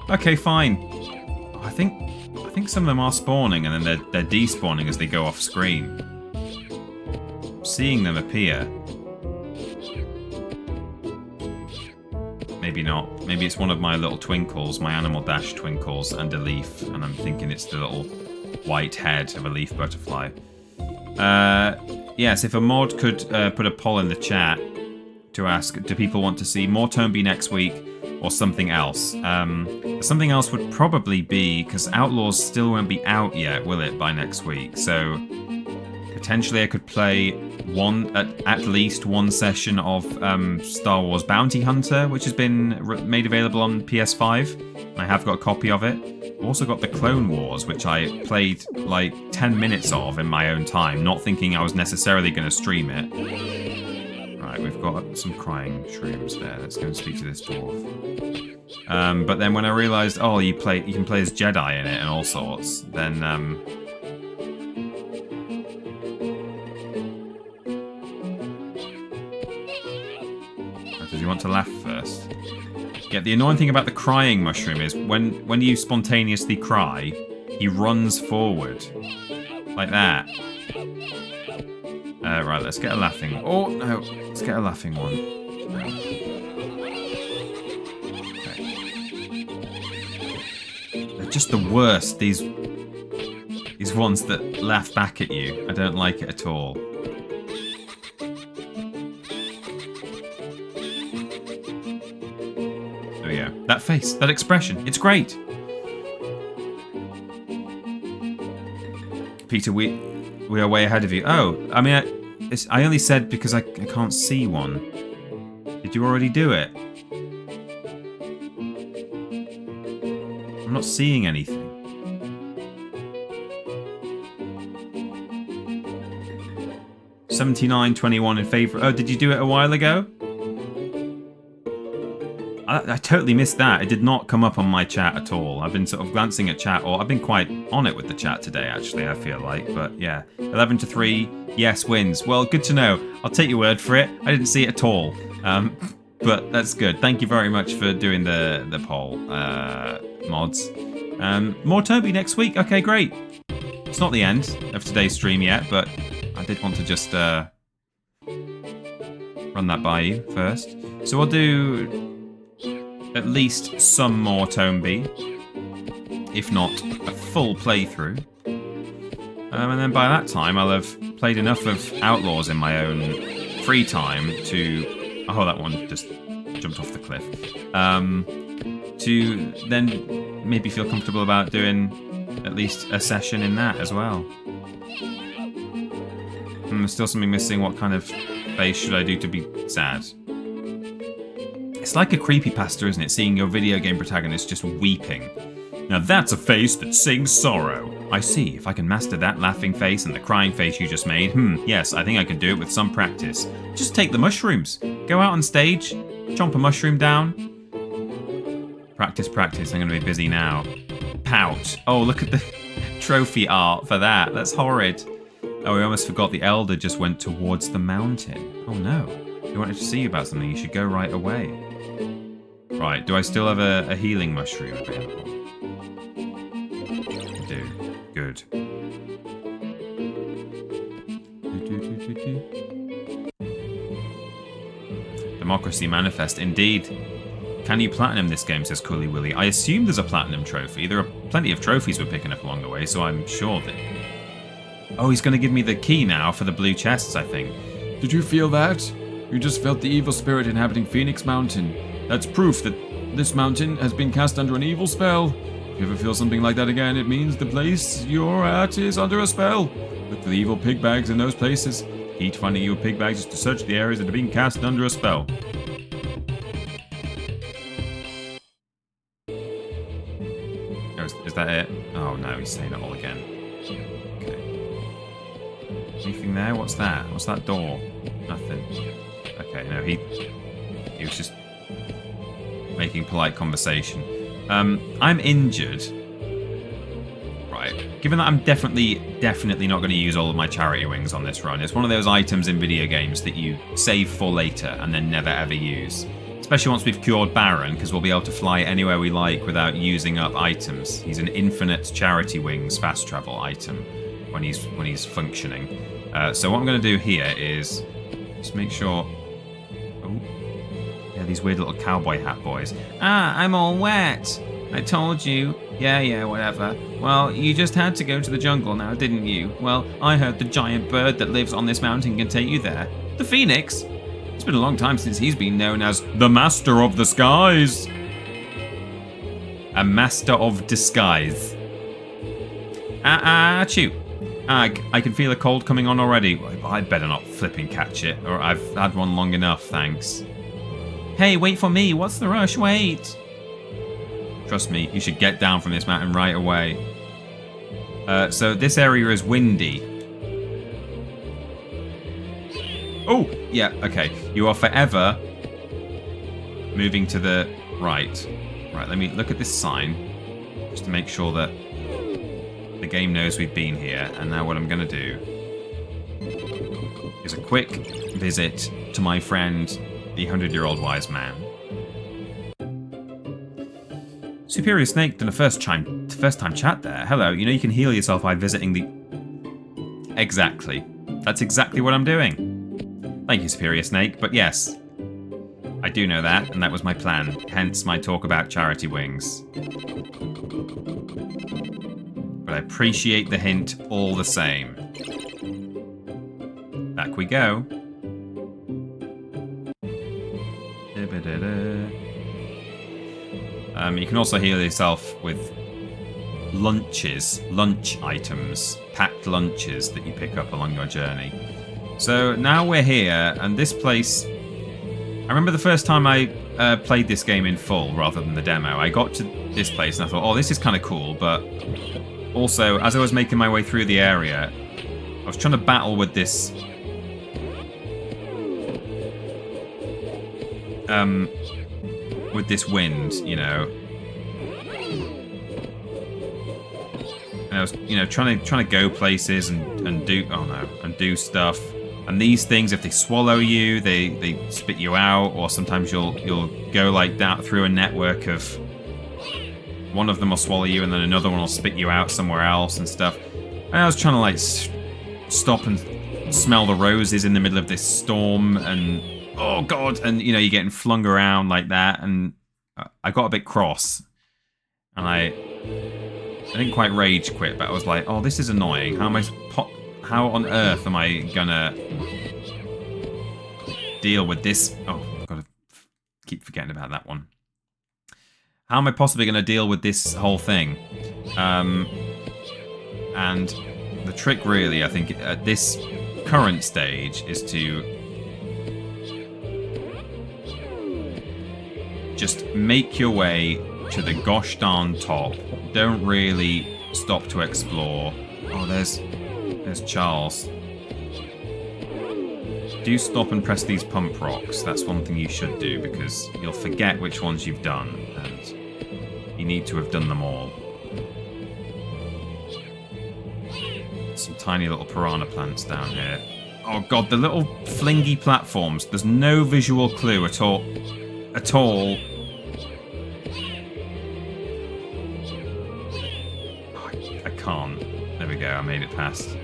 not. Okay, fine. I think some of them are spawning, and then they're despawning as they go off screen. I'm seeing them appear. Maybe not. Maybe it's one of my little twinkles, my Animal Dash twinkles, and a leaf, and I'm thinking it's the little white head of a leaf butterfly. Yes, if a mod could put a poll in the chat to ask, do people want to see more Tomba next week or something else? Something else would probably be, because Outlaws still won't be out yet, will it, by next week? So potentially I could play at least one session of Star Wars Bounty Hunter, which has been made available on PS5. I have got a copy of it. I've also got the Clone Wars, which I played like 10 minutes of in my own time, not thinking I was necessarily going to stream it. Right, we've got some crying shrooms there. Let's go and speak to this dwarf. But then when I realised, oh, you can play as Jedi in it and all sorts, then does he want to laugh first? Yeah, the annoying thing about the crying mushroom is when you spontaneously cry, he runs forward. Like that. Right, let's get a laughing... Oh, no. Let's get a laughing one. Okay. They're just the worst, these ones that laugh back at you. I don't like it at all. That face, that expression, it's great. Peter, we are way ahead of you. Oh, I mean, I only said because I can't see one. Did you already do it? I'm not seeing anything. $79.21 in favour. Oh, did you do it a while ago? I totally missed that. It did not come up on my chat at all. I've been sort of glancing at chat, or I've been quite on it with the chat today, actually, I feel like. But yeah, 11-3, yes wins. Well, good to know. I'll take your word for it. I didn't see it at all. But that's good. Thank you very much for doing the poll, mods. More Tomba next week. Okay, great. It's not the end of today's stream yet, but I did want to just run that by you first. So we'll do at least some more Tomba, if not a full playthrough. And then by that time, I'll have played enough of Outlaws in my own free time to... Oh, that one just jumped off the cliff. To then maybe feel comfortable about doing at least a session in that as well. There's still something missing. What kind of face should I do to be sad? It's like a creepypasta, isn't it? Seeing your video game protagonist just weeping. Now that's a face that sings sorrow. I see. If I can master that laughing face and the crying face you just made, yes, I think I can do it with some practice. Just take the mushrooms. Go out on stage, chomp a mushroom down. Practice, practice. I'm going to be busy now. Pout. Oh, look at the trophy art for that. That's horrid. Oh, we almost forgot the elder just went towards the mountain. Oh no. He wanted to see you about something. You should go right away. Right, do I still have a healing mushroom available? I do. Good. Democracy Manifest, indeed. Can you platinum this game, says Cooley Willy. I assume there's a platinum trophy. There are plenty of trophies we're picking up along the way, so I'm sure that... Oh, he's going to give me the key now for the blue chests, I think. Did you feel that? You just felt the evil spirit inhabiting Phoenix Mountain. That's proof that this mountain has been cast under an evil spell. If you ever feel something like that again, it means the place you're at is under a spell. Look for the evil pig bags in those places. Key to finding evil pig bags is to search the areas that are being cast under a spell. Oh, is that it? Oh no, he's saying it all again. Okay. Anything there? What's that? What's that door? Nothing. Okay, no, he was just making polite conversation. I'm injured. Right. Given that I'm definitely not going to use all of my charity wings on this run, it's one of those items in video games that you save for later and then never ever use. Especially once we've cured Baron, because we'll be able to fly anywhere we like without using up items. He's an infinite charity wings fast travel item when he's functioning. So what I'm going to do here is just make sure... Oh, yeah, these weird little cowboy hat boys. Ah, I'm all wet. I told you. Yeah, whatever. Well, you just had to go to the jungle now, didn't you? Well, I heard the giant bird that lives on this mountain can take you there. The Phoenix? It's been a long time since he's been known as the Master of the Skies. A Master of Disguise. Achoo. I can feel a cold coming on already. I'd better not flipping catch it, or I've had one long enough, thanks. Hey, wait for me. What's the rush? Wait. Trust me, you should get down from this mountain right away. So this area is windy. Oh, yeah, okay. You are forever moving to the right. Right, let me look at this sign just to make sure that the game knows we've been here. And now what I'm going to do is a quick visit to my friend, the 100-year-old wise man. Superior Snake done a first time chat there. Hello, you know you can heal yourself by visiting the... Exactly. That's exactly what I'm doing. Thank you, Superior Snake, but yes, I do know that, and that was my plan, hence my talk about charity wings. But I appreciate the hint all the same. Back we go. You can also heal yourself with lunch items, packed lunches that you pick up along your journey. So now we're here, and this place... I remember the first time I played this game in full rather than the demo. I got to this place and I thought, oh, this is kind of cool, but also, as I was making my way through the area, I was trying to battle with this... with this wind, you know. And I was, you know, trying to go places and do stuff. And these things, if they swallow you, they spit you out, or sometimes you'll go like that through a network of one of them will swallow you and then another one will spit you out somewhere else and stuff. And I was trying to like stop and smell the roses in the middle of this storm, and oh god, and you know, you're getting flung around like that, and I got a bit cross, and I didn't quite rage quit, but I was like, oh, this is annoying. How on earth am I gonna deal with this? Oh, I've got to keep forgetting about that one. How am I possibly going to deal with this whole thing? And the trick really, I think, at this current stage is to just make your way to the gosh darn top. Don't really stop to explore. Oh, there's Charles. Do stop and press these pump rocks. That's one thing you should do, because you'll forget which ones you've done, and you need to have done them all. Some tiny little piranha plants down here. Oh god, the little flingy platforms. There's no visual clue at all. Oh, I can't. There we go, I made it past.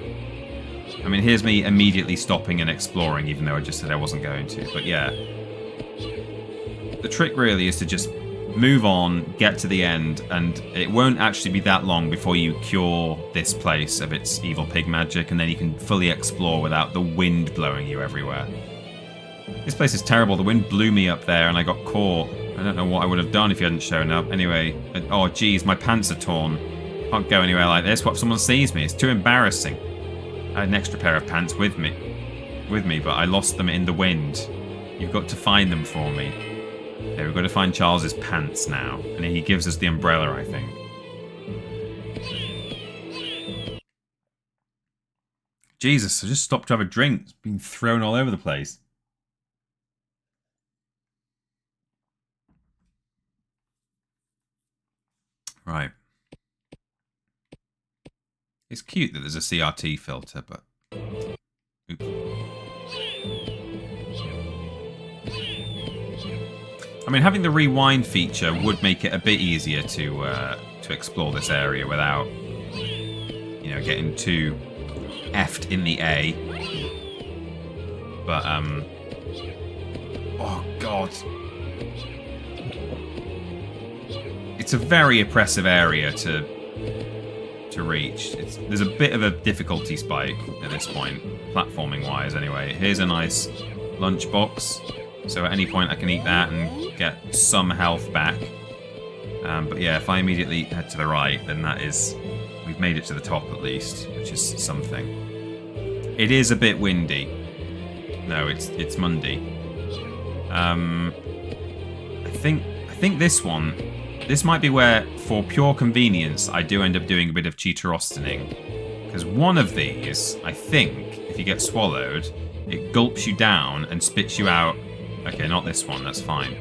I mean, here's me immediately stopping and exploring, even though I just said I wasn't going to. But yeah, the trick really is to just move on, get to the end, and it won't actually be that long before you cure this place of its evil pig magic, and then you can fully explore without the wind blowing you everywhere. This place is terrible. The wind blew me up there and I got caught. I don't know what I would have done if you hadn't shown up. Anyway, oh geez, my pants are torn. Can't go anywhere like this. What if someone sees me? It's too embarrassing. I had an extra pair of pants with me, but I lost them in the wind. You've got to find them for me. Okay, we've got to find Charles's pants now, and he gives us the umbrella, I think. Jesus, I just stopped to have a drink. It's been thrown all over the place. Right. It's cute that there's a CRT filter, but... Oops. I mean, having the rewind feature would make it a bit easier to explore this area without, you know, getting too effed in the A. But, oh, God. It's a very oppressive area to reach. There's a bit of a difficulty spike at this point, platforming-wise anyway. Here's a nice lunchbox, so at any point I can eat that and get some health back. But yeah, if I immediately head to the right, then that is... We've made it to the top at least, which is something. It is a bit windy. No, it's Monday. I think this one... This might be where, for pure convenience, I do end up doing a bit of cheaterostoning. Because one of these, I think, if you get swallowed, it gulps you down and spits you out. Okay, not this one, that's fine.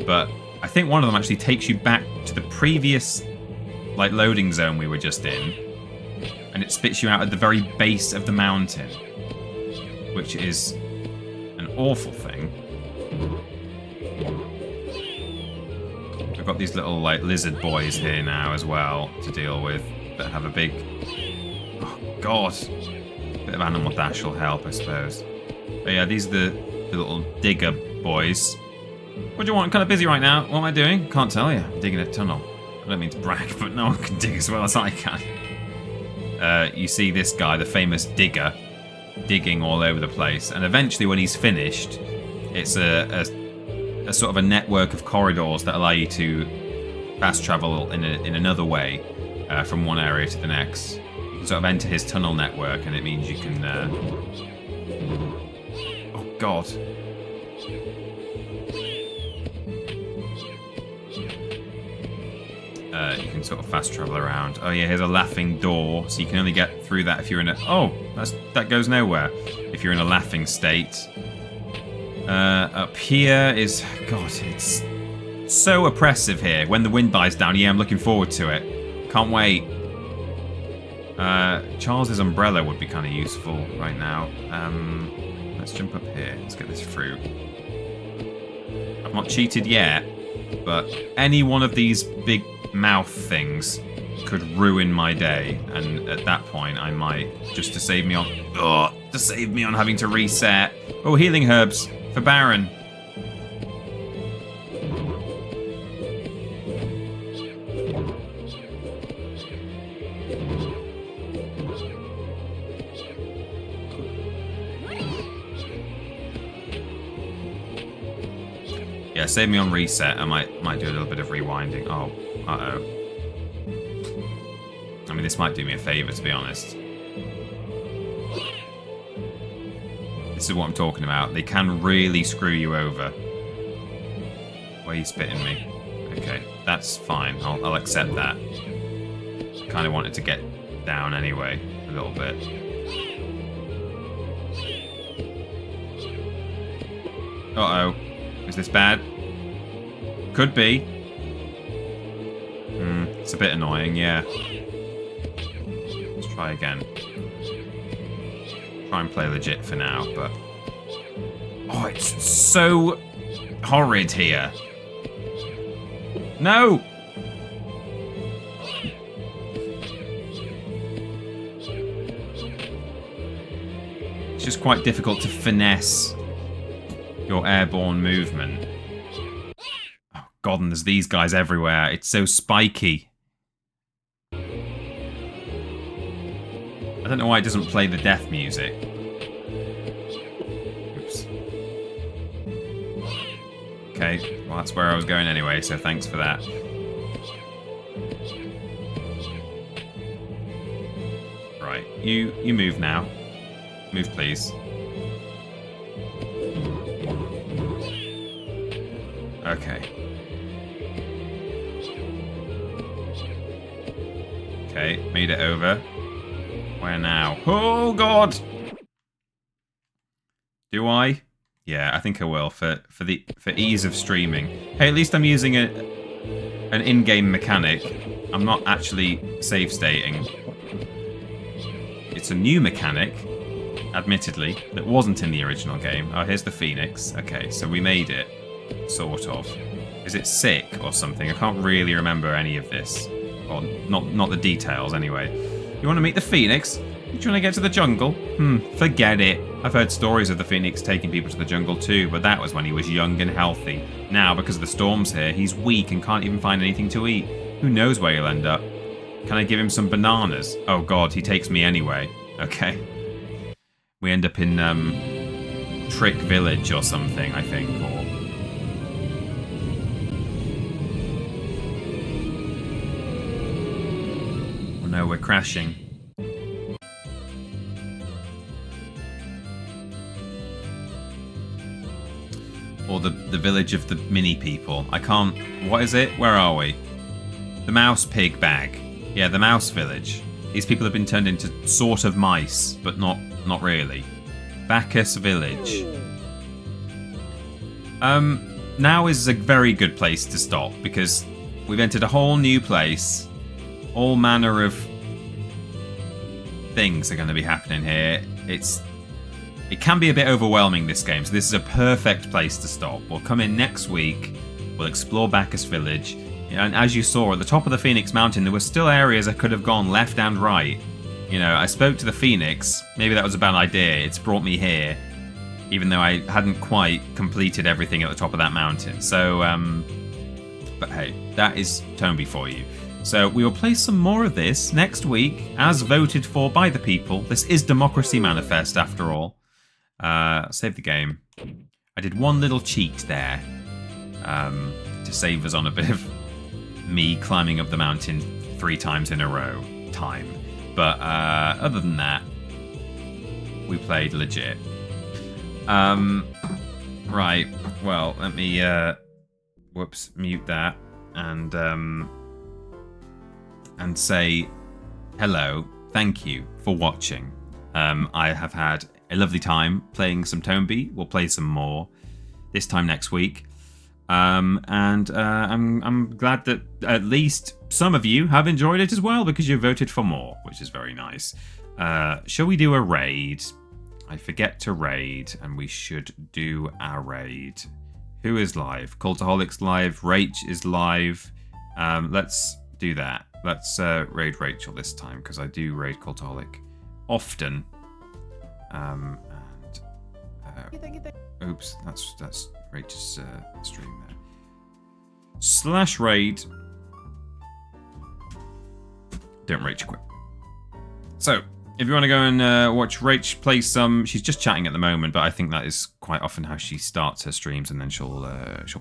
But I think one of them actually takes you back to the previous, like, loading zone we were just in. And it spits you out at the very base of the mountain. Which is an awful thing. We've got these little, like, lizard boys here now as well to deal with that have a big... Oh, God. Bit of animal dash will help, I suppose. But yeah, these are the little digger boys. What do you want? I'm kind of busy right now. What am I doing? Can't tell you. I'm digging a tunnel. I don't mean to brag, but no one can dig as well as I can. You see this guy, the famous digger, digging all over the place. And eventually when he's finished, it's a sort of a network of corridors that allow you to fast travel in another way from one area to the next. You can sort of enter his tunnel network, and it means you can... Oh, God. You can sort of fast travel around. Oh, yeah, here's a laughing door, so you can only get through that if you're in a... Oh, that goes nowhere. If you're in a laughing state. Up here is... God, it's so oppressive here. When the wind dies down, yeah, I'm looking forward to it. Can't wait. Charles's umbrella would be kind of useful right now. Let's jump up here. Let's get this fruit. I've not cheated yet, but any one of these big mouth things could ruin my day, and at that point I might, just to save me on having to reset. Oh, healing herbs for Baron. Yeah, save me on reset. I might do a little bit of rewinding. Oh, uh-oh. I mean, this might do me a favour, to be honest. This is what I'm talking about. They can really screw you over. Why are you spitting me? Okay, that's fine. I'll accept that. Kind of wanted to get down anyway, a little bit. Uh-oh. Is this bad? Could be. It's a bit annoying, yeah. Let's try again. Try and play legit for now, but... Oh, it's so horrid here. No! It's just quite difficult to finesse your airborne movement. Oh god, and there's these guys everywhere. It's so spiky. I don't know why it doesn't play the death music. Oops. Okay, well that's where I was going anyway, so thanks for that. Right, you move now. Move, please. Okay. Okay, made it over. Where now? Oh god! Do I? Yeah, I think I will for ease of streaming. Hey, at least I'm using an in-game mechanic. I'm not actually save stating. It's a new mechanic, admittedly, that wasn't in the original game. Oh, here's the Phoenix. Okay, so we made it. Sort of. Is it sick or something? I can't really remember any of this. Or not the details anyway. You want to meet the Phoenix? You trying to get to the jungle? Forget it. I've heard stories of the Phoenix taking people to the jungle too, but that was when he was young and healthy. Now, because of the storms here, he's weak and can't even find anything to eat. Who knows where he'll end up? Can I give him some bananas? Oh god, he takes me anyway. Okay. We end up in, Trick Village or something, I think, or... Oh no, we're crashing. Or the village of the mini people. I can't... What is it? Where are we? The mouse pig bag. Yeah, the mouse village. These people have been turned into sort of mice, but not really. Bacchus village. Now is a very good place to stop, because we've entered a whole new place. All manner of things are going to be happening here. It can be a bit overwhelming, this game, so this is a perfect place to stop. We'll come in next week, we'll explore Bacchus Village, and as you saw, at the top of the Phoenix Mountain, there were still areas I could have gone left and right. You know, I spoke to the Phoenix, maybe that was a bad idea, it's brought me here, even though I hadn't quite completed everything at the top of that mountain. So, but hey, that is Tomba for you. So we will play some more of this next week, as voted for by the people. This is Democracy Manifest, after all. Save the game. I did one little cheat there to save us on a bit of me climbing up the mountain 3 times in a row time. But other than that, we played legit. Right, well, let me mute that and say hello, thank you for watching. I have had a lovely time playing some Tomba. We'll play some more this time next week. I'm glad that at least some of you have enjoyed it as well, because you voted for more, which is very nice. Shall we do a raid? I forget to raid, and we should do our raid. Who is live? Cultaholic's live. Rach is live. Let's do that. Let's raid Rachel this time, because I do raid Cultaholic often. Oops, that's Rachel's stream there. /raid. Don't rage quit. So, If you want to go and watch Rach play some, she's just chatting at the moment, but I think that is quite often how she starts her streams, and then she'll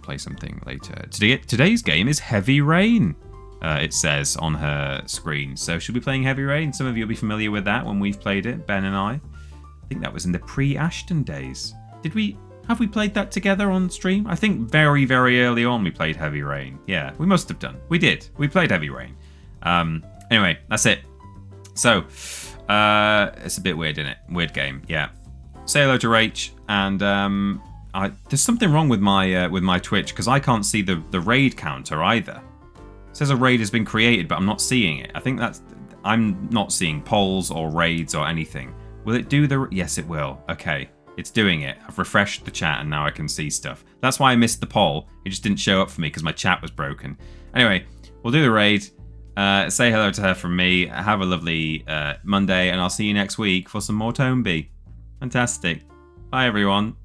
play something later. Today's game is Heavy Rain. It says on her screen. So she'll be playing Heavy Rain. Some of you will be familiar with that when we've played it, Ben and I. I think that was in the pre-Ashton days. Have we played that together on stream? I think very, very early on we played Heavy Rain. Yeah, we must have done. We did. We played Heavy Rain. Anyway, that's it. So, it's a bit weird, isn't it? Weird game, yeah. Say hello to Rach, and there's something wrong with my Twitch, because I can't see the raid counter either. It says a raid has been created, but I'm not seeing it. I think I'm not seeing polls or raids or anything. Will it do the... Yes, it will. Okay, it's doing it. I've refreshed the chat, and now I can see stuff. That's why I missed the poll. It just didn't show up for me, because my chat was broken. Anyway, we'll do the raid. Say hello to her from me. Have a lovely Monday, and I'll see you next week for some more Tomba. Fantastic. Bye, everyone.